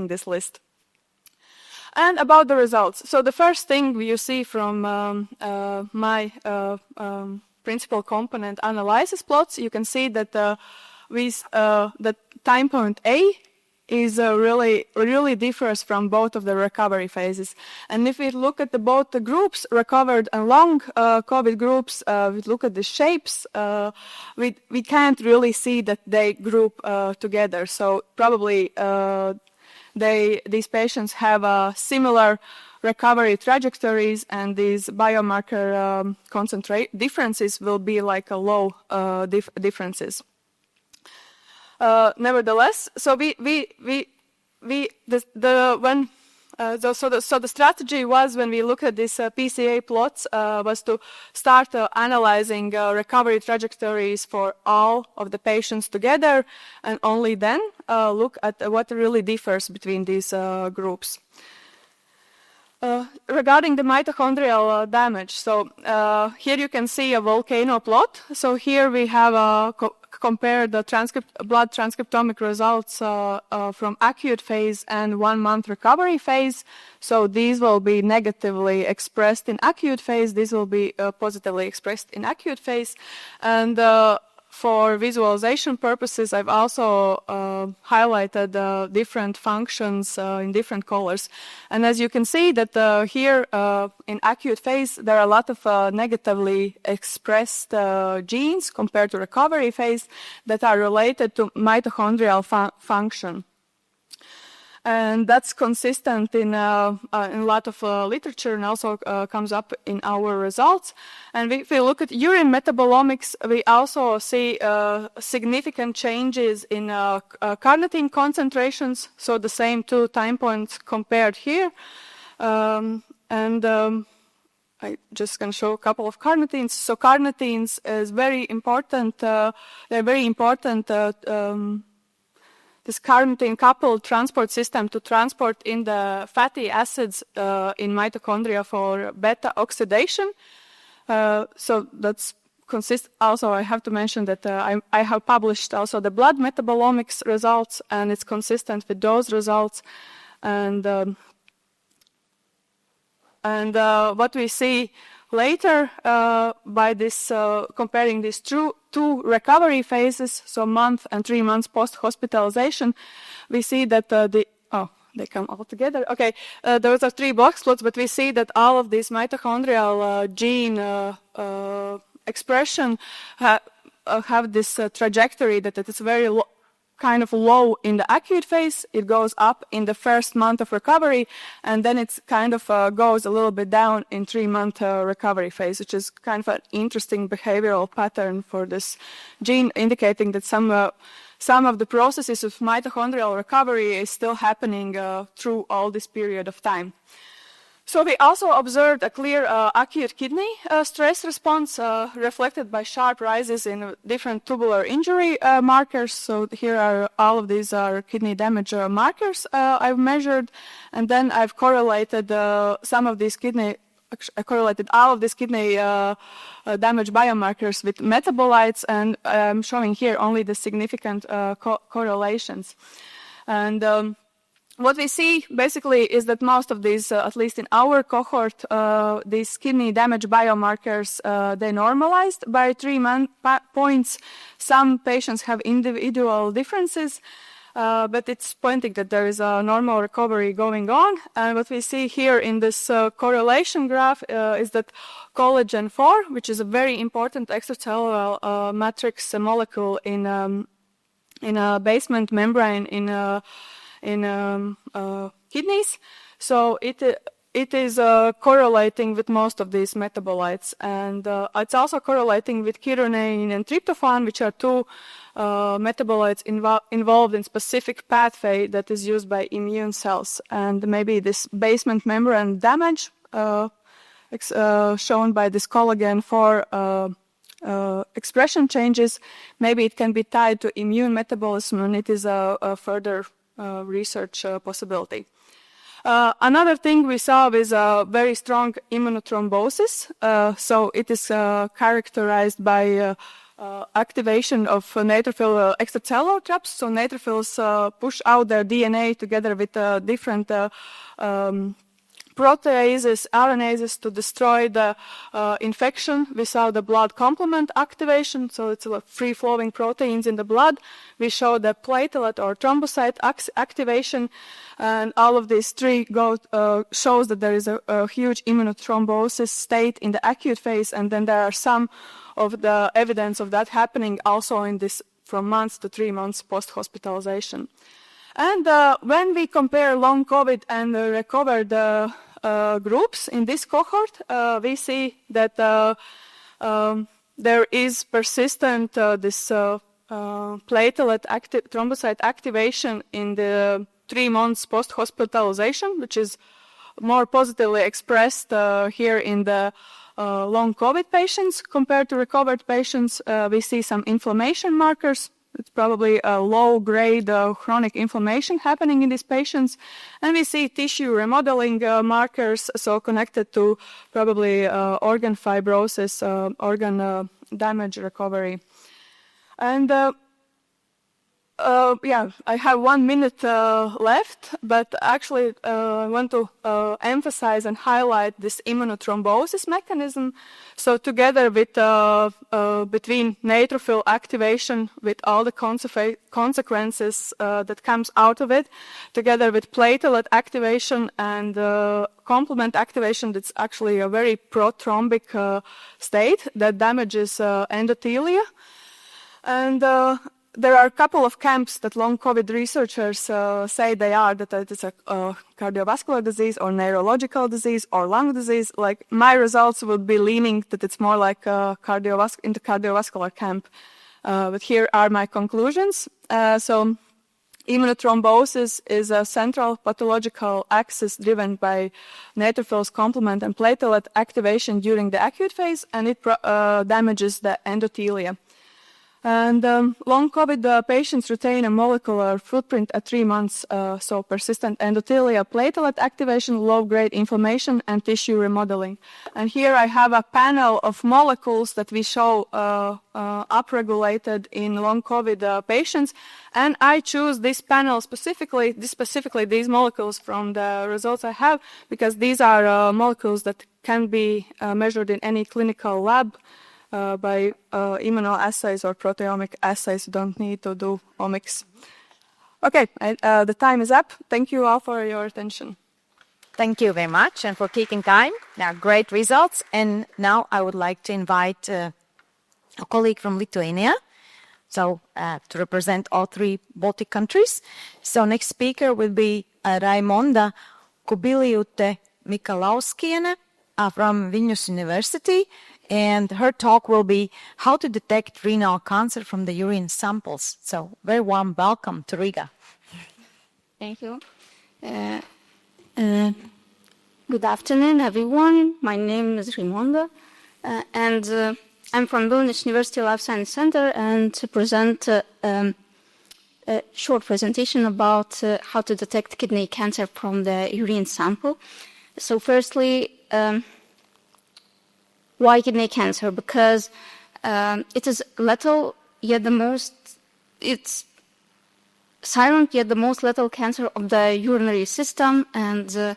this list. And about the results. So the first thing you see from my principal component analysis plots, you can see that that time point A is really differs from both of the recovery phases. And if we look at both the groups, recovered and long COVID groups, we look at the shapes, we can't really see that they group together. So probably these patients have a similar recovery trajectories, and these biomarker concentrate differences will be like a low differences. Nevertheless, so the strategy was, when we look at this PCA plots, was to start analyzing recovery trajectories for all of the patients together, and only then look at what really differs between these groups. Regarding the mitochondrial damage, so here you can see a volcano plot. So here we have compared the blood transcriptomic results from acute phase and 1-month recovery phase. So these will be negatively expressed in acute phase. These will be positively expressed in acute phase. And for visualization purposes, I've also highlighted different functions in different colors. And as you can see that here in acute phase, there are a lot of negatively expressed genes compared to recovery phase that are related to mitochondrial function. And that's consistent in a lot of literature, and also comes up in our results. And if we look at urine metabolomics, we also see significant changes in carnitine concentrations, so the same 2 time points compared here. I just can show a couple of carnitines. So carnitines is very important. They're very important. This carnitine-coupled transport system to transport in the fatty acids in mitochondria for beta oxidation. So that's also, I have to mention that I have published also the blood metabolomics results, and it's consistent with those results. And what we see later by this comparing these two recovery phases, so month and 3 months post-hospitalization, we see that they come all together. Okay, those are 3 box plots, but we see that all of these mitochondrial gene expression have this trajectory that it is very kind of low in the acute phase. It goes up in the first month of recovery, and then it's kind of goes a little bit down in 3-month recovery phase, which is kind of an interesting behavioral pattern for this gene, indicating that some of the processes of mitochondrial recovery is still happening through all this period of time. So we also observed a clear acute kidney stress response reflected by sharp rises in different tubular injury markers. So here are all of these are kidney damage markers I've measured, and then I've correlated some of these correlated all of these kidney damage biomarkers with metabolites, and I'm showing here only the significant correlations. And what we see basically is that most of these, at least in our cohort, these kidney damage biomarkers, they normalized by 3 points. Some patients have individual differences, but it's pointing that there is a normal recovery going on. And what we see here in this correlation graph is that collagen 4, which is a very important extracellular matrix molecule in a basement membrane in kidneys. So it is correlating with most of these metabolites, and it's also correlating with chironine and tryptophan, which are two metabolites involved in specific pathway that is used by immune cells. And maybe this basement membrane damage shown by this collagen 4 expression changes, maybe it can be tied to immune metabolism, and it is a further research possibility. Another thing we saw is a very strong immunothrombosis. So it is characterized by activation of neutrophil extracellular traps. So neutrophils push out their DNA together with different proteases, RNases to destroy the infection. We saw the blood complement activation, so it's free-flowing proteins in the blood. We show the platelet or thrombocyte activation, and all of these three shows that there is a huge immunothrombosis state in the acute phase, and then there are some of the evidence of that happening also in this from months to 3 months post-hospitalization. And when we compare long COVID and recovered groups in this cohort, we see that there is persistent this platelet thrombocyte activation in the 3 months post-hospitalization, which is more positively expressed here in the long COVID patients compared to recovered patients. We see some inflammation markers. It's probably a low-grade chronic inflammation happening in these patients. And we see tissue remodeling markers, so connected to probably organ fibrosis, organ damage recovery. And I have 1 minute left, but actually I want to emphasize and highlight this immunothrombosis mechanism. So together with between neutrophil activation with all the consequences that comes out of it, together with platelet activation and complement activation, that's actually a very prothrombic state that damages endothelia. And there are a couple of camps that long COVID researchers say that it is a cardiovascular disease or neurological disease or lung disease. Like my results would be leaning that it's more like in the cardiovascular camp. But here are my conclusions. So immunothrombosis is a central pathological axis driven by neutrophils, complement, and platelet activation during the acute phase, and it damages the endothelia. And long COVID patients retain a molecular footprint at 3 months, so persistent endothelia, platelet activation, low-grade inflammation, and tissue remodeling. And here I have a panel of molecules that we show upregulated in long COVID patients, and I choose this panel specifically these molecules from the results I have, because these are molecules that can be measured in any clinical lab. By immunoassays or proteomic assays. You don't need to do omics. Okay, the time is up. Thank you all for your attention. Thank you very much and for taking time. Now, great results. And now I would like to invite a colleague from Lithuania, so to represent all 3 Baltic countries. So next speaker will be Raimonda Kubiliute-Mikalauskiene from Vilnius University. And her talk will be how to detect renal cancer from the urine samples. So very warm welcome to Riga. Thank you. Good afternoon, everyone. My name is Raimonda, and I'm from Vilnius University Life Science Center, and to present a short presentation about how to detect kidney cancer from the urine sample. So firstly, why kidney cancer? Because it is lethal, yet it's silent, yet the most lethal cancer of the urinary system. And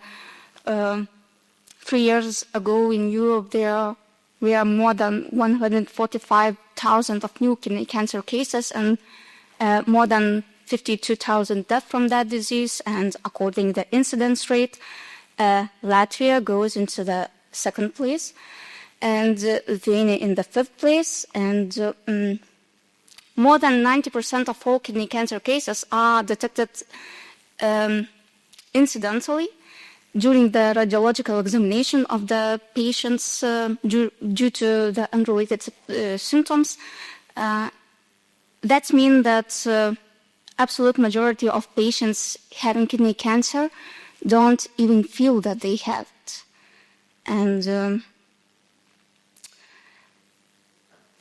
3 years ago in Europe, there were more than 145,000 of new kidney cancer cases and more than 52,000 deaths from that disease. And according to the incidence rate, Latvia goes into the second place, and Lithuania in the fifth place. And more than 90% of all kidney cancer cases are detected incidentally during the radiological examination of the patients due to the unrelated symptoms. That means that absolute majority of patients having kidney cancer don't even feel that they have it. And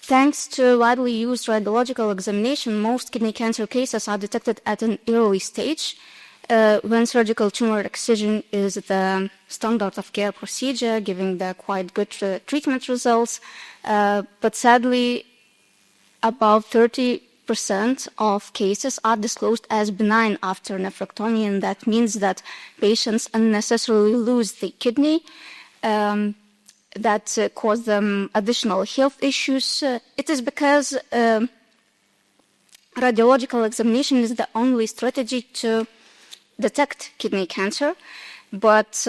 thanks to widely used radiological examination, most kidney cancer cases are detected at an early stage, when surgical tumor excision is the standard of care procedure, giving the quite good treatment results. But sadly, about 30% of cases are disclosed as benign after nephrectomy, and that means that patients unnecessarily lose the kidney. That cause them additional health issues. It is because radiological examination is the only strategy to detect kidney cancer, but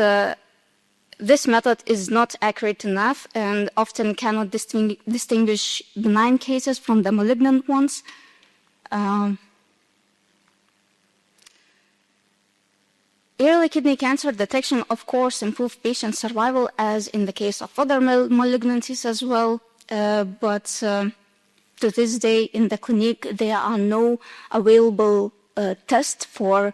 this method is not accurate enough and often cannot distinguish benign cases from the malignant ones. Early kidney cancer detection, of course, improves patient survival, as in the case of other malignancies as well. But to this day, in the clinic, there are no available tests for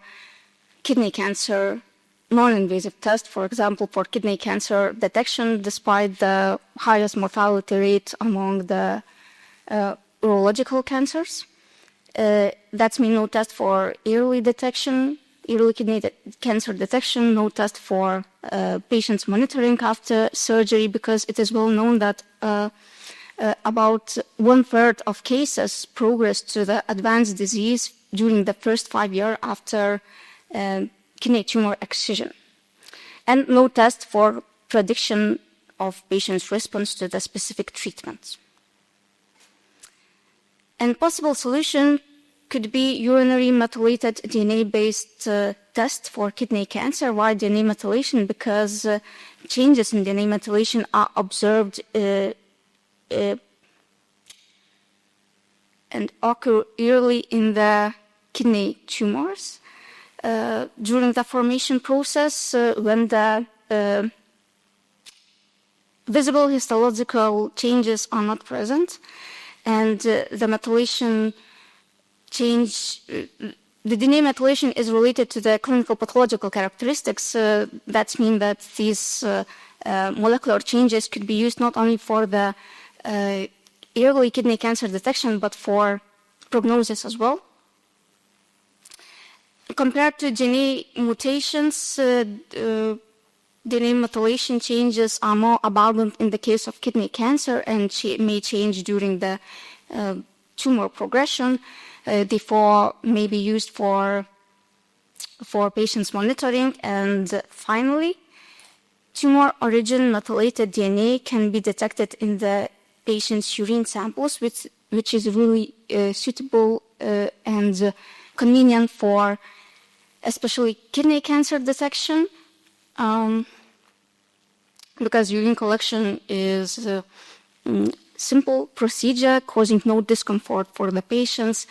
kidney cancer, non-invasive tests, for example, for kidney cancer detection, despite the highest mortality rate among the urological cancers. That's mean no test for early detection, early kidney cancer detection, no test for patients monitoring after surgery, because it is well known that about 1/3 of cases progress to the advanced disease during the first 5 years after kidney tumor excision. And no test for prediction of patients' response to the specific treatment. And possible solution could be urinary methylated DNA-based test for kidney cancer. Why DNA methylation? Because changes in DNA methylation are observed and occur early in the kidney tumors during the formation process when the visible histological changes are not present, and the methylation change, the DNA methylation is related to the clinical pathological characteristics. That means that these molecular changes could be used not only for the early kidney cancer detection, but for prognosis as well. Compared to DNA mutations, DNA methylation changes are more abundant in the case of kidney cancer and may change during the tumor progression. Therefore, may be used for patients monitoring. And finally, tumor origin methylated DNA can be detected in the patient's urine samples, which is really suitable and convenient for especially kidney cancer detection, because urine collection is a simple procedure causing no discomfort for the patients.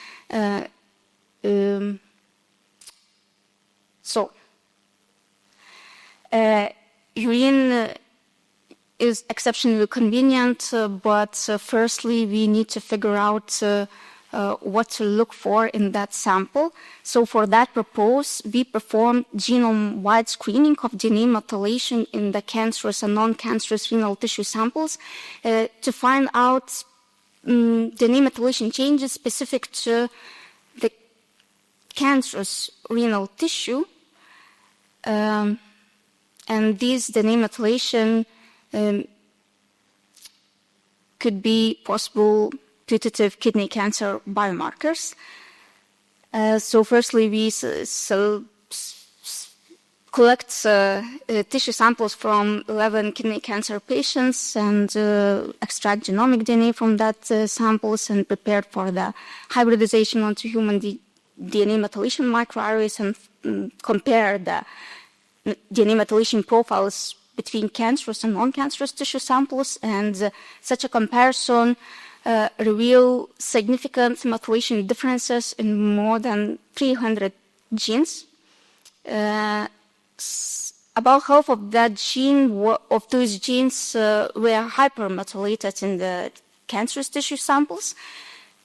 Urine is exceptionally convenient, but firstly we need to figure out what to look for in that sample. So for that purpose, we performed genome-wide screening of DNA methylation in the cancerous and non-cancerous renal tissue samples to find out DNA methylation changes specific to the cancerous renal tissue. And these DNA methylation could be possible putative kidney cancer biomarkers. So firstly, we collect tissue samples from 11 kidney cancer patients and extract genomic DNA from that samples and prepare for the hybridization onto human DNA methylation microarrays and compare the DNA methylation profiles between cancerous and non-cancerous tissue samples. And such a comparison reveal significant methylation differences in more than 300 genes. About half of those genes were hypermethylated in the cancerous tissue samples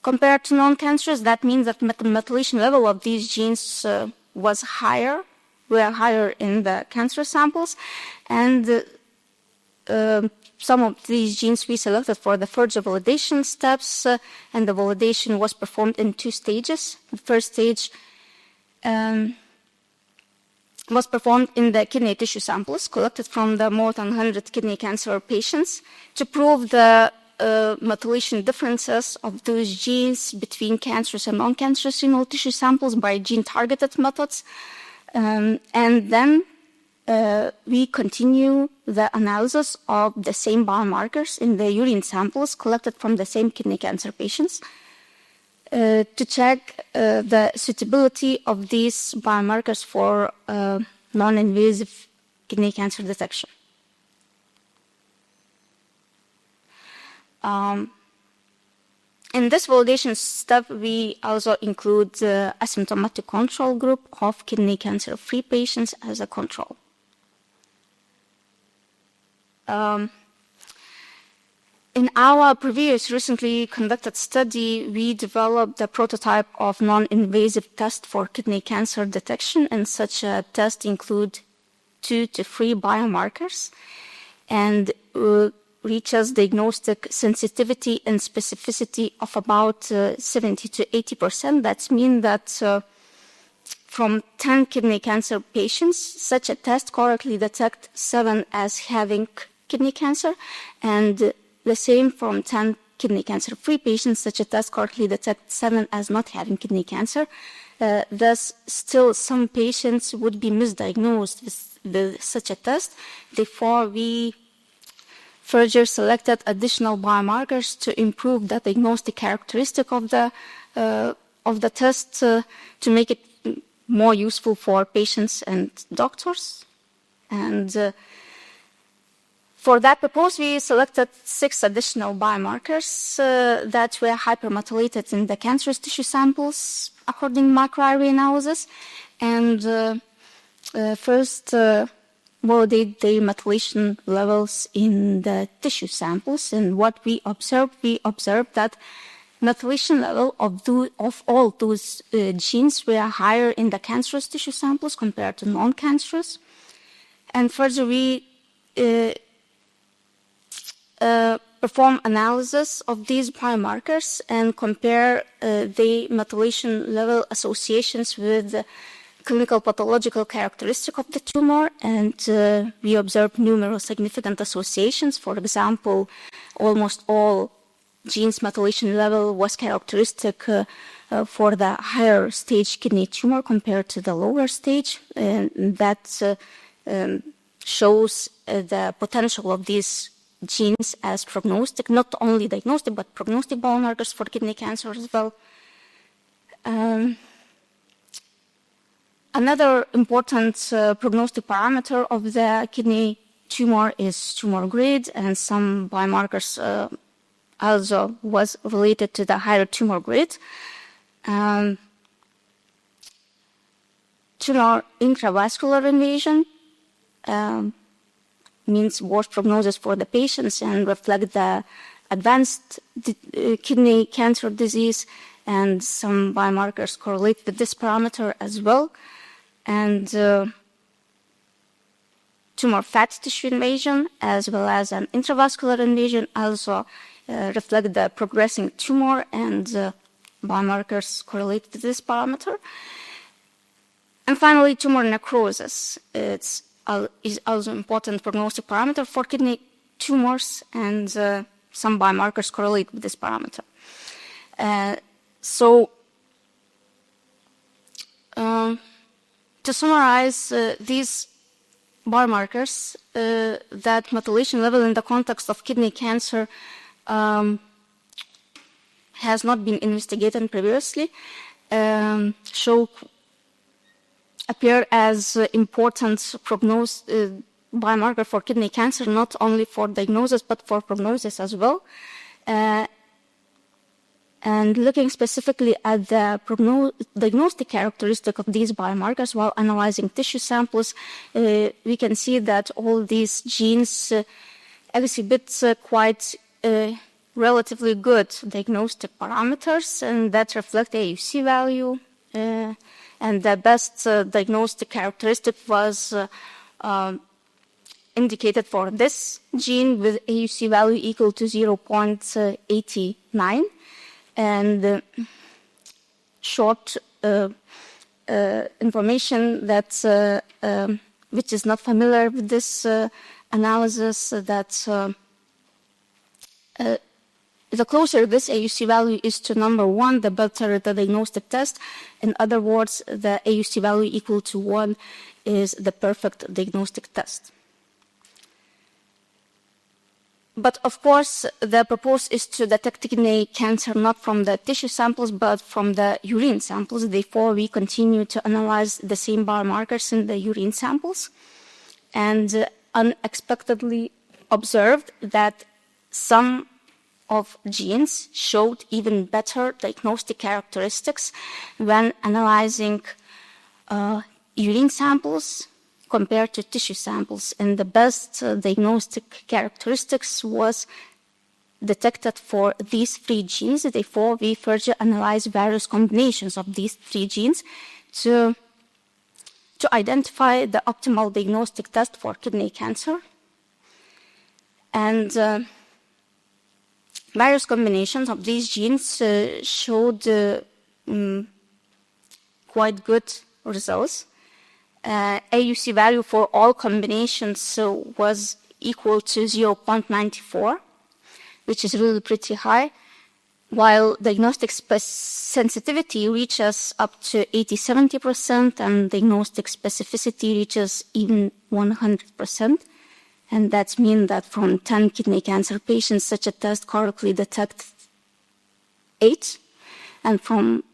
compared to non-cancerous. That means that the methylation level of these genes were higher in the cancerous samples, and some of these genes we selected for the further validation steps, and the validation was performed in 2 stages. The first stage was performed in the kidney tissue samples collected from the more than 100 kidney cancer patients to prove the methylation differences of those genes between cancerous and non-cancerous renal tissue samples by gene-targeted methods. And then we continue the analysis of the same biomarkers in the urine samples collected from the same kidney cancer patients to check the suitability of these biomarkers for non-invasive kidney cancer detection. In this validation step, we also include the asymptomatic control group of kidney cancer-free patients as a control. In our previous recently conducted study, we developed the prototype of non-invasive test for kidney cancer detection, and such a test include 2 to 3 biomarkers and reaches diagnostic sensitivity and specificity of about 70 to 80%. That means that from 10 kidney cancer patients, such a test correctly detects 7 as having kidney cancer, and the same from 10 kidney cancer-free patients, such a test correctly detects 7 as not having kidney cancer. Thus, still some patients would be misdiagnosed with such a test. Therefore, we further selected additional biomarkers to improve the diagnostic characteristic of the test to make it more useful for patients and doctors. And for that purpose, we selected 6 additional biomarkers that were hypermethylated in the cancerous tissue samples according to microarray analysis. And first, validate the methylation levels in the tissue samples. And what we observed that methylation level of all those genes were higher in the cancerous tissue samples compared to non-cancerous. And further, we perform analysis of these biomarkers and compare the methylation level associations with the clinical pathological characteristic of the tumor, and we observed numerous significant associations. For example, almost all genes methylation level was characteristic for the higher stage kidney tumor compared to the lower stage, and that shows the potential of these genes as prognostic, not only diagnostic, but prognostic biomarkers for kidney cancer as well. Another important prognostic parameter of the kidney tumor is tumor grade, and some biomarkers also was related to the higher tumor grade. Tumor intravascular invasion means worse prognosis for the patients and reflect the advanced kidney cancer disease. and some biomarkers correlate with this parameter as well. And tumor fat tissue invasion as well as an intravascular invasion also reflect the progressing tumor, and biomarkers correlate with this parameter. And finally, tumor necrosis. Is also important prognostic parameter for kidney tumors, and some biomarkers correlate with this parameter. To summarize, these biomarkers, that methylation level in the context of kidney cancer has not been investigated previously, appear as important biomarker for kidney cancer, not only for diagnosis but for prognosis as well. And looking specifically at the diagnostic characteristic of these biomarkers while analyzing tissue samples, we can see that all these genes exhibit quite relatively good diagnostic parameters, and that reflect AUC value. And the best diagnostic characteristic was indicated for this gene with AUC value equal to 0.89. And short information that which is not familiar with this analysis, that the closer this AUC value is to number 1, the better the diagnostic test. In other words, the AUC value equal to 1 is the perfect diagnostic test. But of course, the purpose is to detect kidney cancer not from the tissue samples, but from the urine samples. Therefore, we continue to analyze the same biomarkers in the urine samples, and unexpectedly observed that some of genes showed even better diagnostic characteristics when analyzing urine samples compared to tissue samples. And the best diagnostic characteristics was detected for these 3 genes. Therefore, we further analyzed various combinations of these 3 genes to identify the optimal diagnostic test for kidney cancer. And various combinations of these genes showed quite good results. AUC value for all combinations was equal to 0.94, which is really pretty high, while diagnostic sensitivity reaches up to 80-70%, and diagnostic specificity reaches even 100%. And that means that from 10 kidney cancer patients, such a test correctly detects 8, and from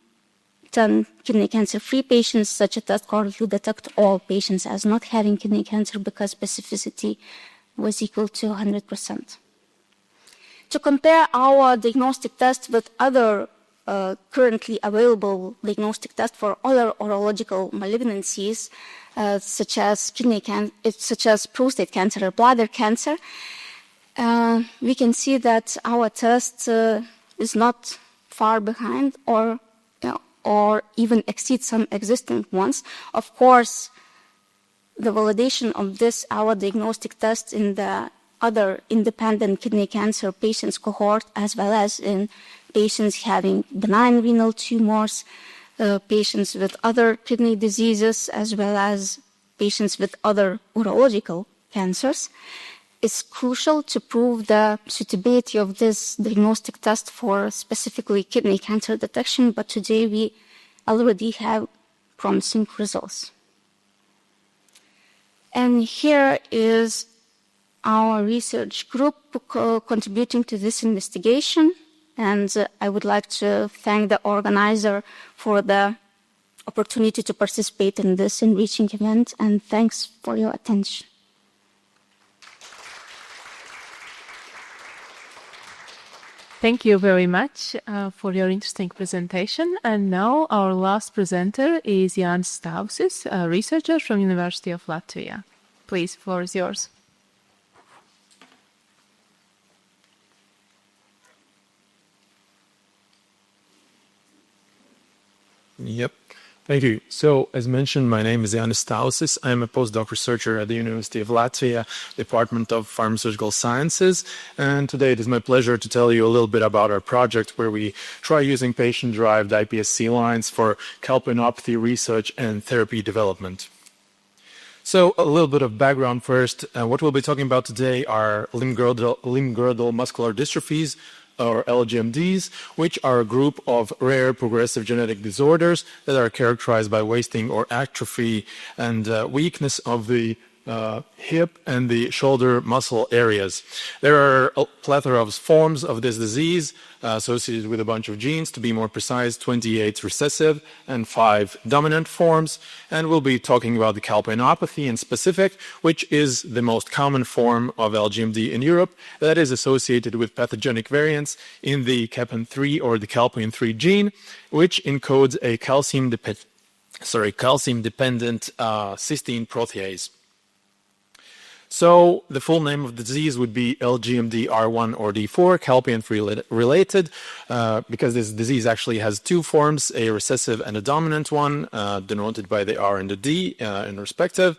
10 kidney cancer-free patients, such a test correctly detects all patients as not having kidney cancer, because specificity was equal to 100%. To compare our diagnostic test with other currently available diagnostic tests for other urological malignancies, such as prostate cancer or bladder cancer, we can see that our test is not far behind or even exceed some existing ones. Of course, the validation of this, our diagnostic test, in the other independent kidney cancer patients cohort, as well as in patients having benign renal tumors, patients with other kidney diseases, as well as patients with other urological cancers, is crucial to prove the suitability of this diagnostic test for specifically kidney cancer detection. But today we already have promising results. And here is our research group contributing to this investigation. And I would like to thank the organizer for the opportunity to participate in this enriching event. And thanks for your attention. Thank you very much for your interesting presentation. And now our last presenter is Jānis Stāvsis, a researcher from University of Latvia. Please, floor is yours. Yep. Thank you. So, as mentioned, my name is Jānis Tausis. I'm a postdoc researcher at the University of Latvia, Department of Pharmaceutical Sciences. And today it is my pleasure to tell you a little bit about our project where we try using patient-derived iPSC lines for calpainopathy research and therapy development. So, a little bit of background first. What we'll be talking about today are limb-girdle muscular dystrophies, or LGMDs, which are a group of rare progressive genetic disorders that are characterized by wasting or atrophy and weakness of the hip and the shoulder muscle areas. There are a plethora of forms of this disease associated with a bunch of genes. To be more precise, 28 recessive and 5 dominant forms. And we'll be talking about the calpainopathy in specific, which is the most common form of LGMD in Europe that is associated with pathogenic variants in the CAPN3 or the calpain-3 gene, which encodes a calcium-dependent cysteine protease. So the full name of the disease would be LGMD-R1 or D4, calpain-3 related, because this disease actually has two forms, a recessive and a dominant one, denoted by the R and the D in respective.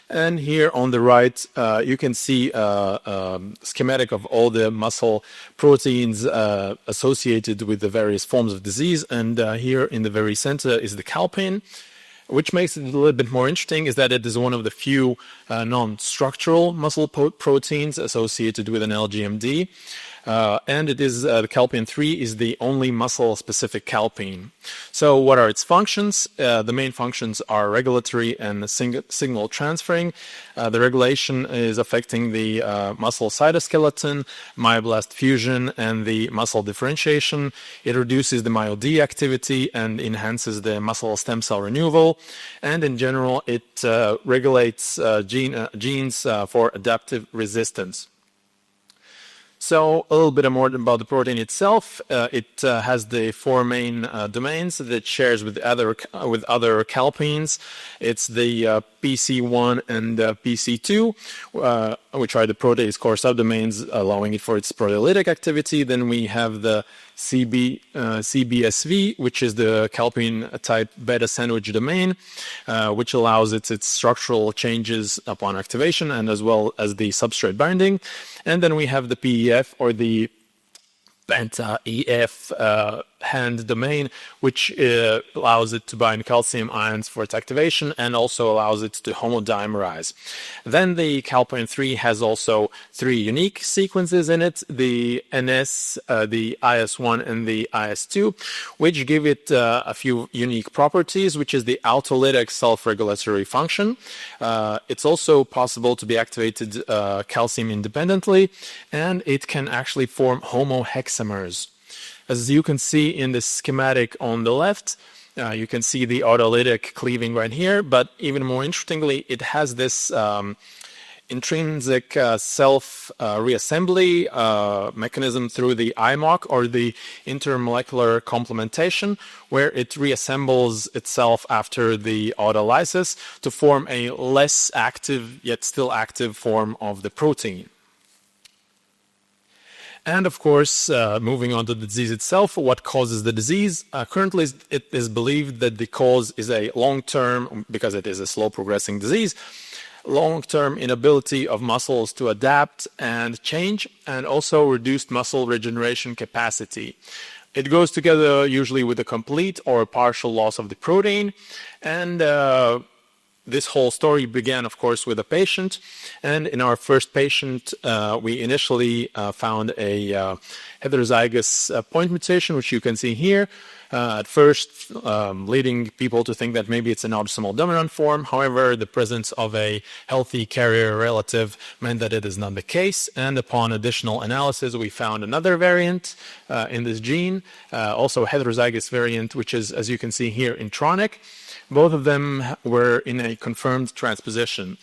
And here on the right, you can see a schematic of all the muscle proteins associated with the various forms of disease. And here in the very center is the calpain. Which makes it a little bit more interesting is that it is one of the few non-structural muscle proteins associated with an LGMD. And it is the calpain-3 is the only muscle-specific calpain. So what are its functions? The main functions are regulatory and signal transferring. The regulation is affecting the muscle cytoskeleton, myoblast fusion, and the muscle differentiation. It reduces the MyoD activity and enhances the muscle stem cell renewal. And in general, it regulates genes for adaptive resistance. So a little bit more about the protein itself. It has the four main domains that it shares with other calpains. It's the PC1 and PC2, which are the protease core subdomains, allowing it for its proteolytic activity. Then we have the CBSV, which is the calpain type beta sandwich domain, which allows its structural changes upon activation and as well as the substrate binding. And then we have the PEF or the penta-EF hand domain, which allows it to bind calcium ions for its activation and also allows it to homodimerize. Then the calpain-3 has also three unique sequences in it, the NS, the IS1, and the IS2, which give it a few unique properties, which is the autolytic self-regulatory function. It's also possible to be activated calcium independently, and it can actually form homohexamers. As you can see in the schematic on the left, you can see the autolytic cleaving right here, but even more interestingly, it has this intrinsic self-reassembly mechanism through the IMOC or the intermolecular complementation, where it reassembles itself after the autolysis to form a less active yet still active form of the protein. And of course, moving on to the disease itself, what causes the disease? Currently, it is believed that the cause is a long-term, because it is a slow-progressing disease, long-term inability of muscles to adapt and change, and also reduced muscle regeneration capacity. It goes together usually with a complete or partial loss of the protein, and this whole story began, of course, with a patient, and in our first patient, we initially found a heterozygous point mutation, which you can see here. At first, leading people to think that maybe it's an autosomal dominant form. However, the presence of a healthy carrier relative meant that it is not the case. And upon additional analysis, we found another variant in this gene, also a heterozygous variant, which is, as you can see here, intronic. Both of them were in a confirmed transposition.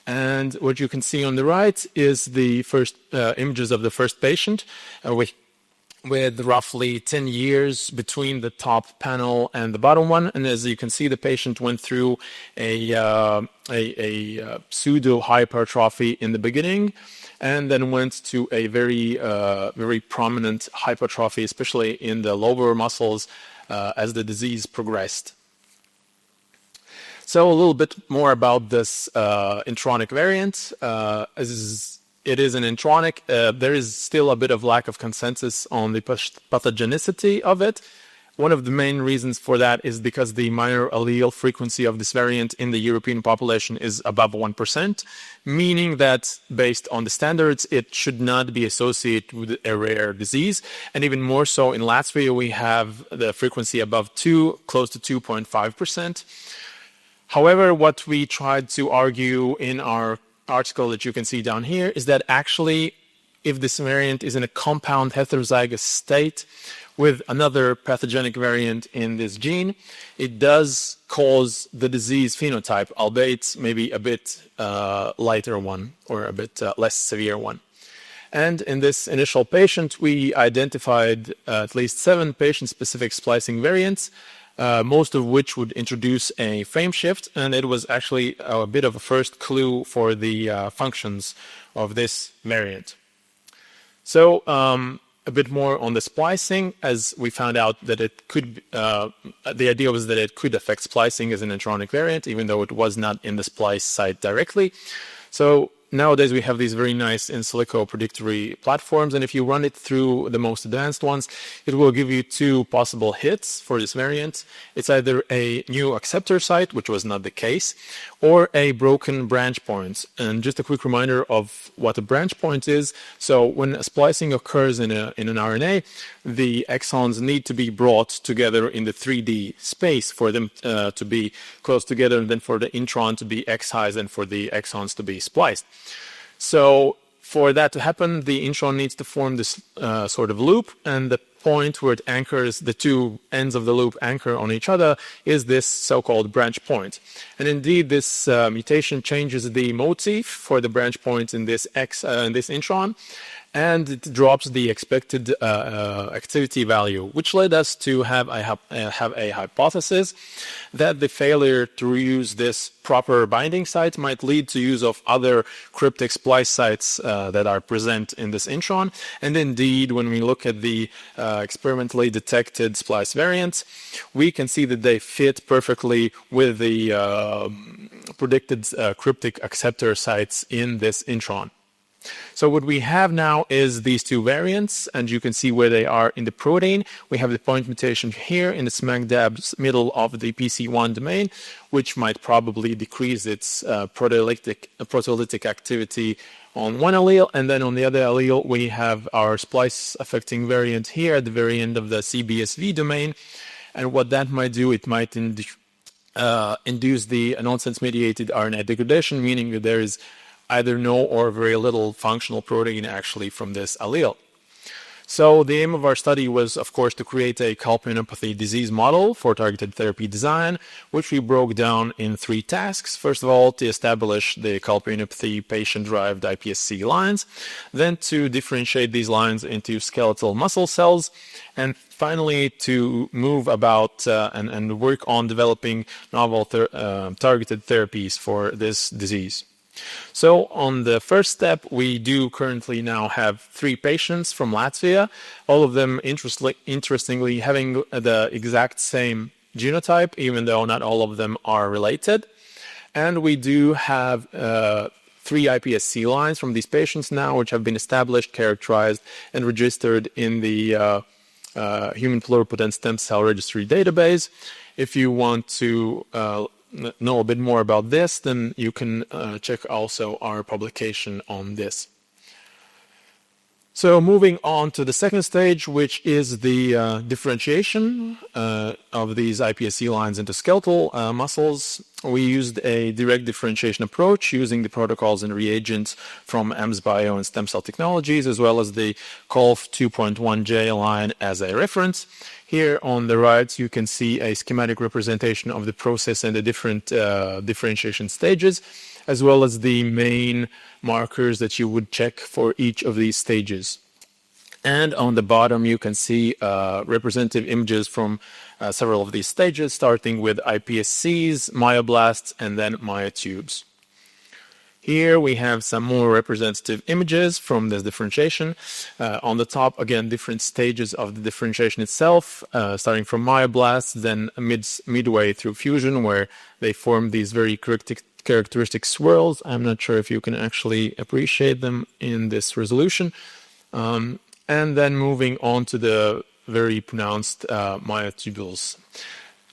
And what you can see on the right is the first images of the first patient with roughly 10 years between the top panel and the bottom one. And as you can see, the patient went through a pseudo hypertrophy in the beginning, and then went to a very prominent hypertrophy, especially in the lower muscles, as the disease progressed. So a little bit more about this intronic variant. As it is an intronic, there is still a bit of lack of consensus on the pathogenicity of it. One of the main reasons for that is because the minor allele frequency of this variant in the European population is above 1%, meaning that based on the standards, it should not be associated with a rare disease. And even more so in Latvia, we have the frequency above 2, close to 2.5%. However, what we tried to argue in our article that you can see down here is that actually, if this variant is in a compound heterozygous state with another pathogenic variant in this gene, it does cause the disease phenotype, albeit maybe a bit lighter one or a bit less severe one. And in this initial patient, we identified at least 7 patient-specific splicing variants, most of which would introduce a frame shift, and it was actually a bit of a first clue for the functions of this variant. So a bit more on the splicing, as we found out that it could, the idea was that it could affect splicing as an intronic variant, even though it was not in the splice site directly. So nowadays we have these very nice in silico predictory platforms, and if you run it through the most advanced ones, it will give you 2 possible hits for this variant. It's either a new acceptor site, which was not the case, or a broken branch point. And just a quick reminder of what a branch point is. So when a splicing occurs in an RNA, the exons need to be brought together in the 3D space for them to be close together, and then for the intron to be excised and for the exons to be spliced. So for that to happen, the intron needs to form this sort of loop, and the point where it anchors, the 2 ends of the loop anchor on each other, is this so-called branch point. And indeed, this mutation changes the motif for the branch point in this intron, and it drops the expected activity value, which led us to have a hypothesis that the failure to use this proper binding site might lead to use of other cryptic splice sites that are present in this intron. And indeed, when we look at the experimentally detected splice variants, we can see that they fit perfectly with the predicted cryptic acceptor sites in this intron. So what we have now is these 2 variants, and you can see where they are in the protein. We have the point mutation here in the smack dab middle of the PC1 domain, which might probably decrease its proteolytic activity on one allele, and then on the other allele we have our splice affecting variant here at the very end of the CBSV domain. And what that might do, it might induce the nonsense mediated RNA degradation, meaning that there is either no or very little functional protein actually from this allele. So the aim of our study was, of course, to create a calpainopathy disease model for targeted therapy design, which we broke down in 3 tasks. First of all, to establish the calpainopathy patient-derived iPSC lines, then to differentiate these lines into skeletal muscle cells, and finally to move about and work on developing novel targeted therapies for this disease. So on the first step, we do currently now have 3 patients from Latvia, all of them interestingly having the exact same genotype, even though not all of them are related. And we do have 3 iPSC lines from these patients now, which have been established, characterized, and registered in the Human Pluripotent Stem Cell Registry database. If you want to know a bit more about this, then you can check also our publication on this. So moving on to the second stage, which is the differentiation of these iPSC lines into skeletal muscles. We used a direct differentiation approach using the protocols and reagents from AmsBio and Stem Cell Technologies, as well as the COLF 2.1J line as a reference. Here on the right, you can see a schematic representation of the process and the different differentiation stages, as well as the main markers that you would check for each of these stages. And on the bottom, you can see representative images from several of these stages, starting with iPSCs, myoblasts, and then myotubes. Here we have some more representative images from this differentiation. On the top, again, different stages of the differentiation itself, starting from myoblasts, then midway through fusion, where they form these very characteristic swirls. I'm not sure if you can actually appreciate them in this resolution. And then moving on to the very pronounced myotubules.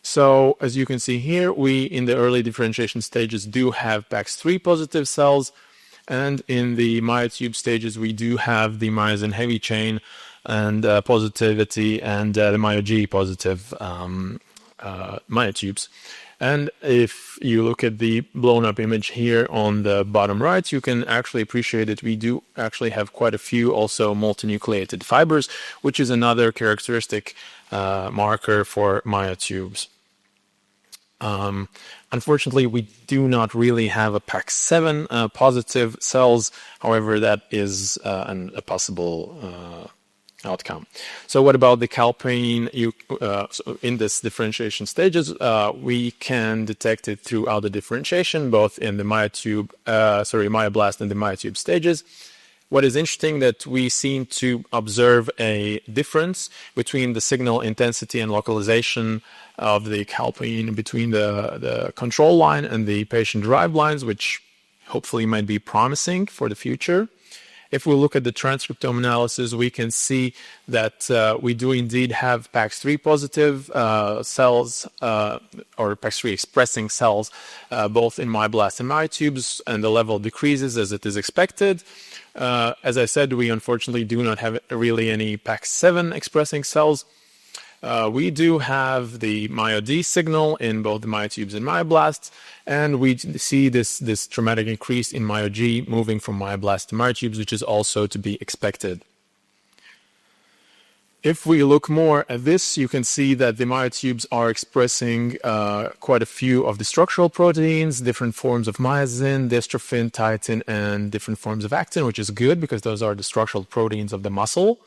So as you can see here, we in the early differentiation stages do have PAX3 positive cells, and in the myotube stages we do have the myosin heavy chain and positivity and the myo-G positive myotubes. And if you look at the blown up image here on the bottom right, you can actually appreciate that we do actually have quite a few also multinucleated fibers, which is another characteristic marker for myotubes. Unfortunately, we do not really have a PAX7 positive cells. However, that is a possible outcome. So what about the calpain? So in this differentiation stages, we can detect it throughout the differentiation, both in the myoblast and the myotube stages. What is interesting that we seem to observe a difference between the signal intensity and localization of the calpain between the control line and the patient-derived lines, which hopefully might be promising for the future. If we look at the transcriptome analysis, we can see that we do indeed have PAX3 positive cells or PAX3 expressing cells both in myoblasts and myotubes, and the level decreases as it is expected. As I said, we unfortunately do not have really any PAX7 expressing cells. We do have the myo-D signal in both the myotubes and myoblasts, and we see this dramatic increase in myo-G moving from myoblasts to myotubes, which is also to be expected. If we look more at this, you can see that the myotubes are expressing quite a few of the structural proteins, different forms of myosin, dystrophin, titin, and different forms of actin, which is good because those are the structural proteins of the muscle.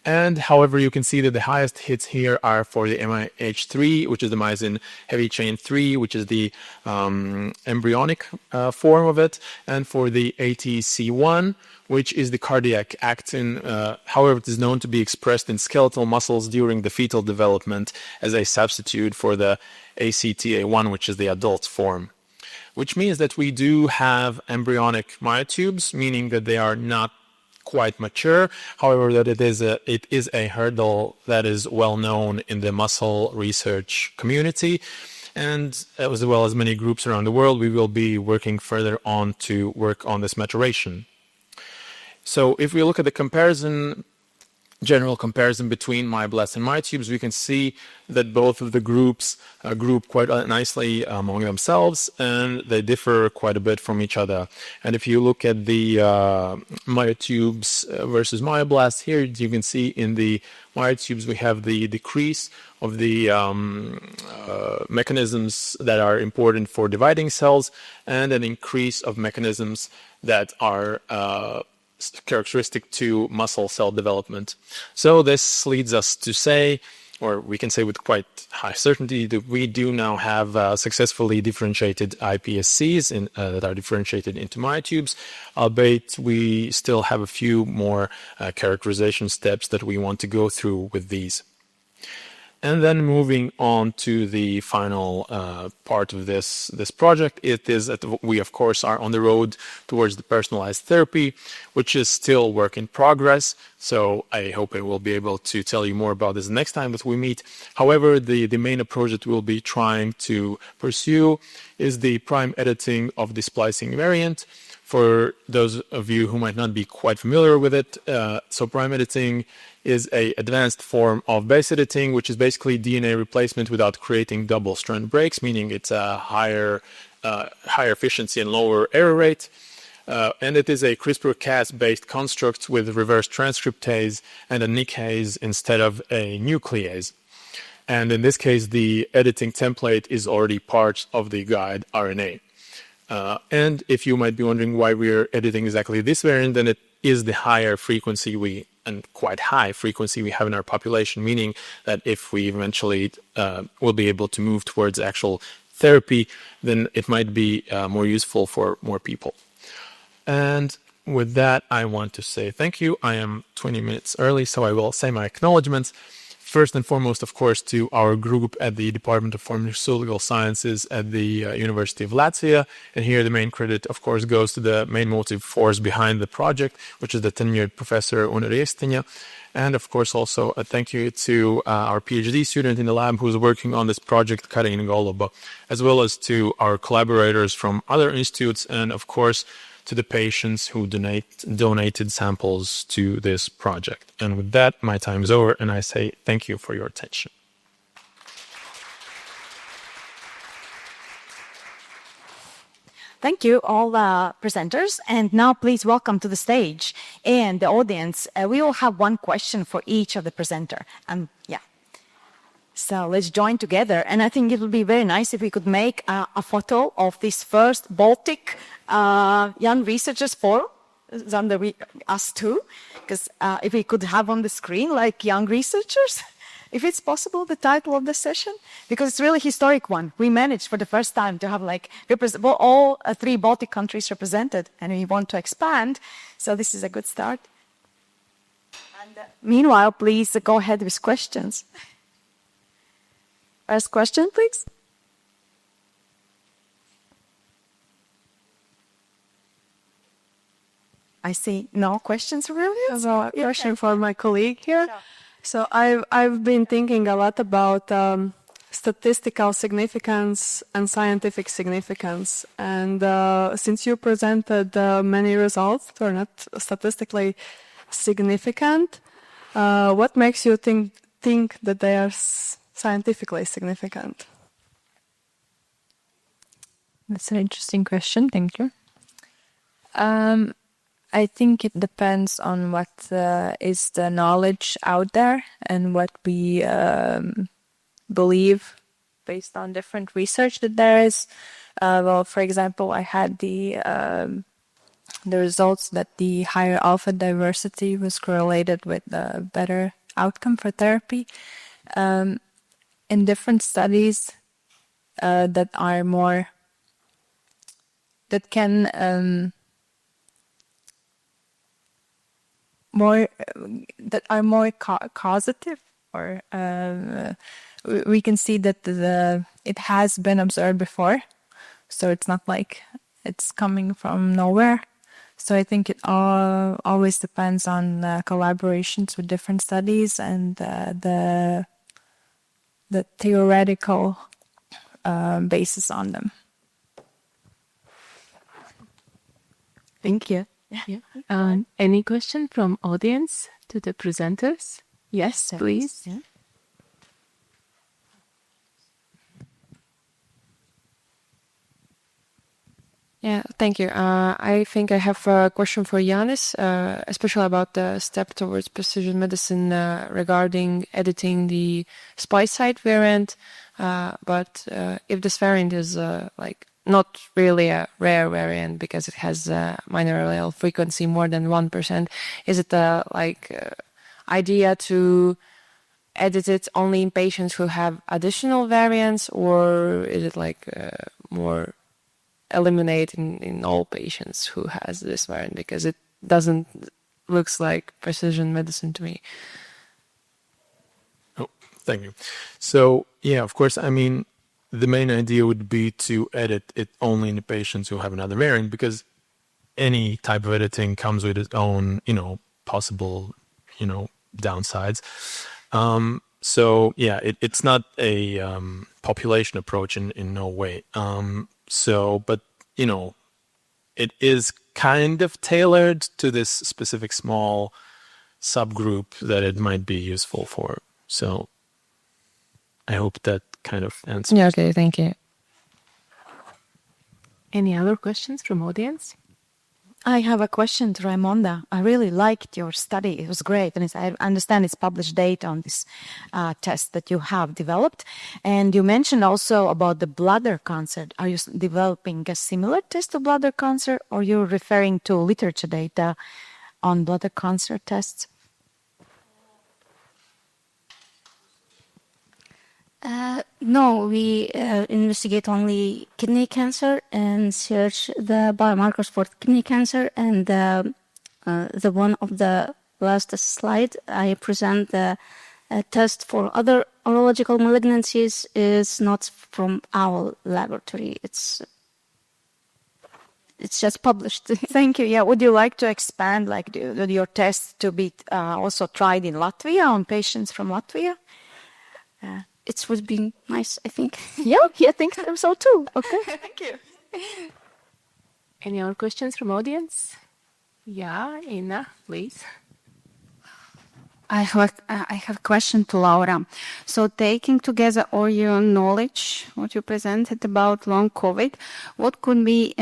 And however, you can see that the highest hits here are for the MIH3, which is the myosin heavy chain 3, which is the embryonic form of it, and for the ATC1, which is the cardiac actin. However, it is known to be expressed in skeletal muscles during the fetal development as a substitute for the ACTA1, which is the adult form. Which means that we do have embryonic myotubes, meaning that they are not quite mature. However, that it is a hurdle that is well known in the muscle research community, and as well as many groups around the world. We will be working further on to work on this maturation. So if we look at the general comparison between myoblasts and myotubes, we can see that both of the groups group quite nicely among themselves, and they differ quite a bit from each other. And if you look at the myotubes versus myoblasts, here you can see in the myotubes we have the decrease of the mechanisms that are important for dividing cells, and an increase of mechanisms that are characteristic to muscle cell development. So this leads us to say, or we can say with quite high certainty, that we do now have successfully differentiated iPSCs that are differentiated into myotubes, albeit we still have a few more characterization steps that we want to go through with these. And then moving on to the final part of this project, it is that we, of course, are on the road towards the personalized therapy, which is still work in progress. So I hope I will be able to tell you more about this next time that we meet. However, the main approach that we'll be trying to pursue is the prime editing of the splicing variant. For those of you who might not be quite familiar with it, so prime editing is an advanced form of base editing, which is basically DNA replacement without creating double strand breaks, meaning it's a higher efficiency and lower error rate. And it is a CRISPR-Cas based construct with reverse transcriptase and a nickase instead of a nuclease. And in this case, the editing template is already part of the guide RNA. And if you might be wondering why we're editing exactly this variant, then it is the higher frequency and quite high frequency we have in our population, meaning that if we eventually will be able to move towards actual therapy, then it might be more useful for more people. And with that, I want to say thank you. I am 20 minutes early, so I will say my acknowledgements. First and foremost, of course, to our group at the Department of Pharmaceutical Sciences at the University of Latvia. And here the main credit, of course, goes to the main motive force behind the project, which is the tenured professor Riekstina. And of course, also a thank you to our PhD student in the lab who's working on this project, Karina Goloba, as well as to our collaborators from other institutes, and of course, to the patients who donated samples to this project. And with that, my time is over, and I say thank you for your attention. Thank you, all presenters. And now please welcome to the stage and the audience. We will have one question for each of the presenter. So let's join together. And I think it would be very nice if we could make a photo of this first Baltic Young Researchers Forum. Zanda, us too. Because if we could have on the screen, like young researchers, if it's possible, the title of the session, because it's really historic one. We managed for the first time to have like all 3 Baltic countries represented, and we want to expand. So this is a good start. And meanwhile, please go ahead with questions. First question, please. I see no questions really. So a question for my colleague here. So I've been thinking a lot about statistical significance and scientific significance. And since you presented many results that are not statistically significant, what makes you think that they are scientifically significant? That's an interesting question. Thank you. I think it depends on what is the knowledge out there and what we believe based on different research that there is. Well, for example, I had the results that the higher alpha diversity was correlated with a better outcome for therapy. In different studies that are more, that can that are more causative, or we can see that it has been observed before, so it's not like it's coming from nowhere. So I think it always depends on collaborations with different studies and the theoretical basis on them. Thank you. Yeah. Any question from audience to the presenters? Yes, please. Yeah. Yeah, thank you. I think I have a question for Yanis, especially about the step towards precision medicine regarding editing the splice site variant. But if this variant is like not really a rare variant because it has minor allele frequency more than 1%, is it idea to edit it only in patients who have additional variants, or is it more eliminate in all patients who has this variant, because it doesn't looks like precision medicine to me. Oh, thank you. So yeah, of course, I mean, the main idea would be to edit it only in the patients who have another variant, because any type of editing comes with its own, possible, downsides. So yeah, it's not a population approach in no way. But it is kind of tailored to this specific small subgroup that it might be useful for. So I hope that kind of answers. Yeah, okay, thank you. Any other questions from audience? I have a question to Raimonda. I really liked your study. It was great. And I understand it's published data on this test that you have developed. And you mentioned also about the bladder cancer. Are you developing a similar test to bladder cancer, or you're referring to literature data on bladder cancer tests? No, we investigate only kidney cancer and search the biomarkers for kidney cancer. And the one of the last slide, I present the test for other urological malignancies is not from our laboratory. It's just published. Thank you. Yeah, would you like to expand your test to be also tried in Latvia on patients from Latvia? It would be nice, I think. Yeah, I think so too. Okay. Thank you. Any other questions from audience? Yeah, Inna, please. I have a question to Laura. So taking together all your knowledge, what you presented about long COVID, what could be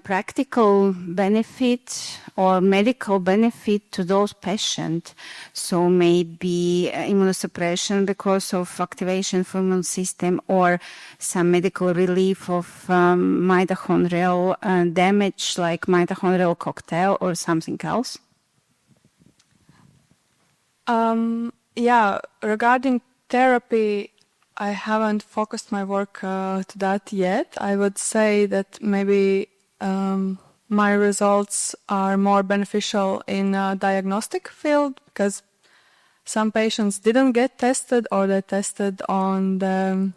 practical benefit or medical benefit to those patients? So maybe immunosuppression because of activation of immune system, or some medical relief of mitochondrial damage like mitochondrial cocktail or something else? Regarding therapy, I haven't focused my work to that yet. I would say that maybe my results are more beneficial in a diagnostic field, because some patients didn't get tested, or they tested on their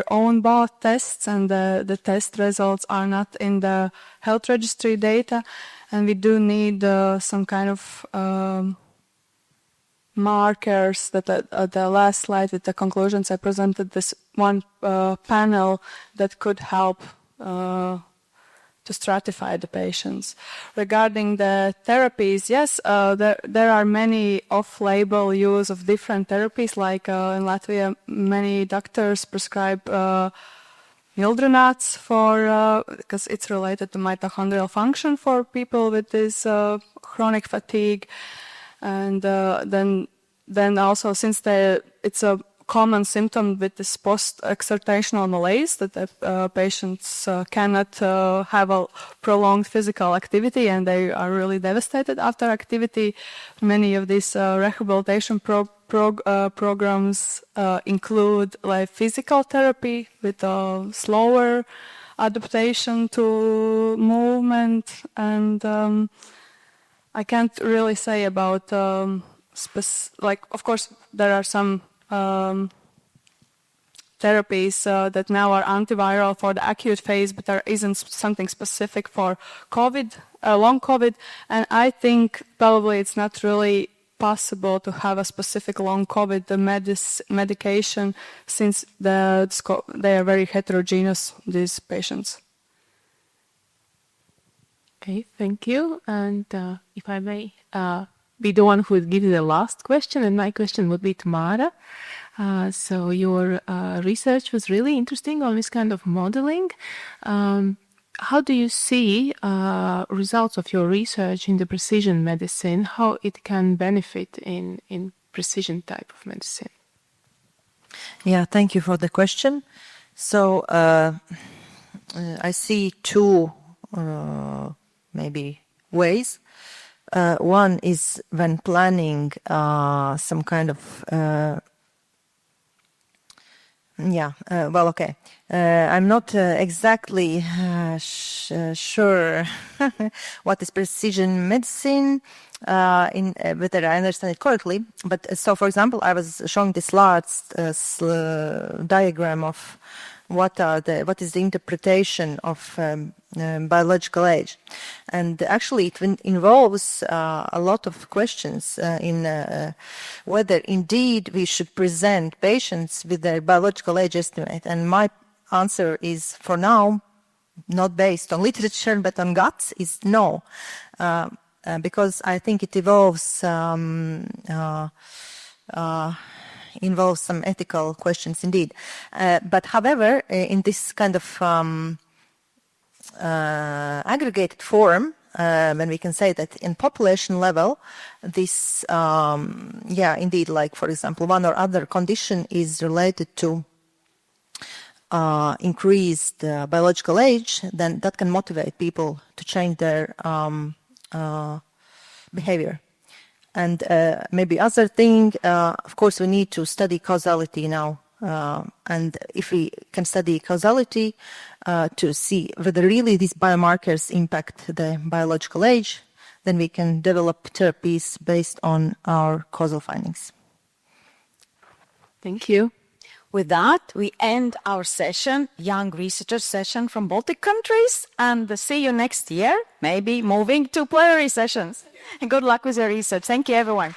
own blood tests, and the test results are not in the health registry data, and we do need some kind of markers. That at the last slide with the conclusions, I presented this one panel that could help to stratify the patients. Regarding the therapies, yes, there are many off-label use of different therapies. Like in Latvia, many doctors prescribe mildronats because it's related to mitochondrial function for people with this chronic fatigue. And then also, since it's a common symptom with this post-exertational malaise, that patients cannot have a prolonged physical activity, and they are really devastated after activity. Many of these rehabilitation programs include like physical therapy with a slower adaptation to movement, and I can't really say about of course there are some therapies that now are antiviral for the acute phase, but there isn't something specific for COVID, long COVID, and I think probably it's not really possible to have a specific long COVID medication, since they are very heterogeneous, these patients. Okay, thank you. And if I may be the one who would give you the last question, and my question would be to Mara. So your research was really interesting on this kind of modeling. How do you see results of your research in the precision medicine, how it can benefit in precision type of medicine? Yeah, thank you for the question. So I see two maybe ways. One is when planning some kind of I'm not exactly sure what is precision medicine, whether I understand it correctly. But so, for example, I was showing this last diagram of what is the interpretation of biological age, and actually it involves a lot of questions in whether indeed we should present patients with their biological age estimate. And my answer is, for now, not based on literature but on guts, is no, because I think it involves some ethical questions indeed. But however, in this kind of aggregated form, when we can say that in population level, this, indeed, like for example, one or other condition is related to increased biological age, then that can motivate people to change their behavior. And maybe other thing, of course, we need to study causality now. And if we can study causality to see whether really these biomarkers impact the biological age, then we can develop therapies based on our causal findings. Thank you. With that, we end our session, Young Researchers session from Baltic countries, and see you next year, maybe moving to plenary sessions. And good luck with your research. Thank you, everyone.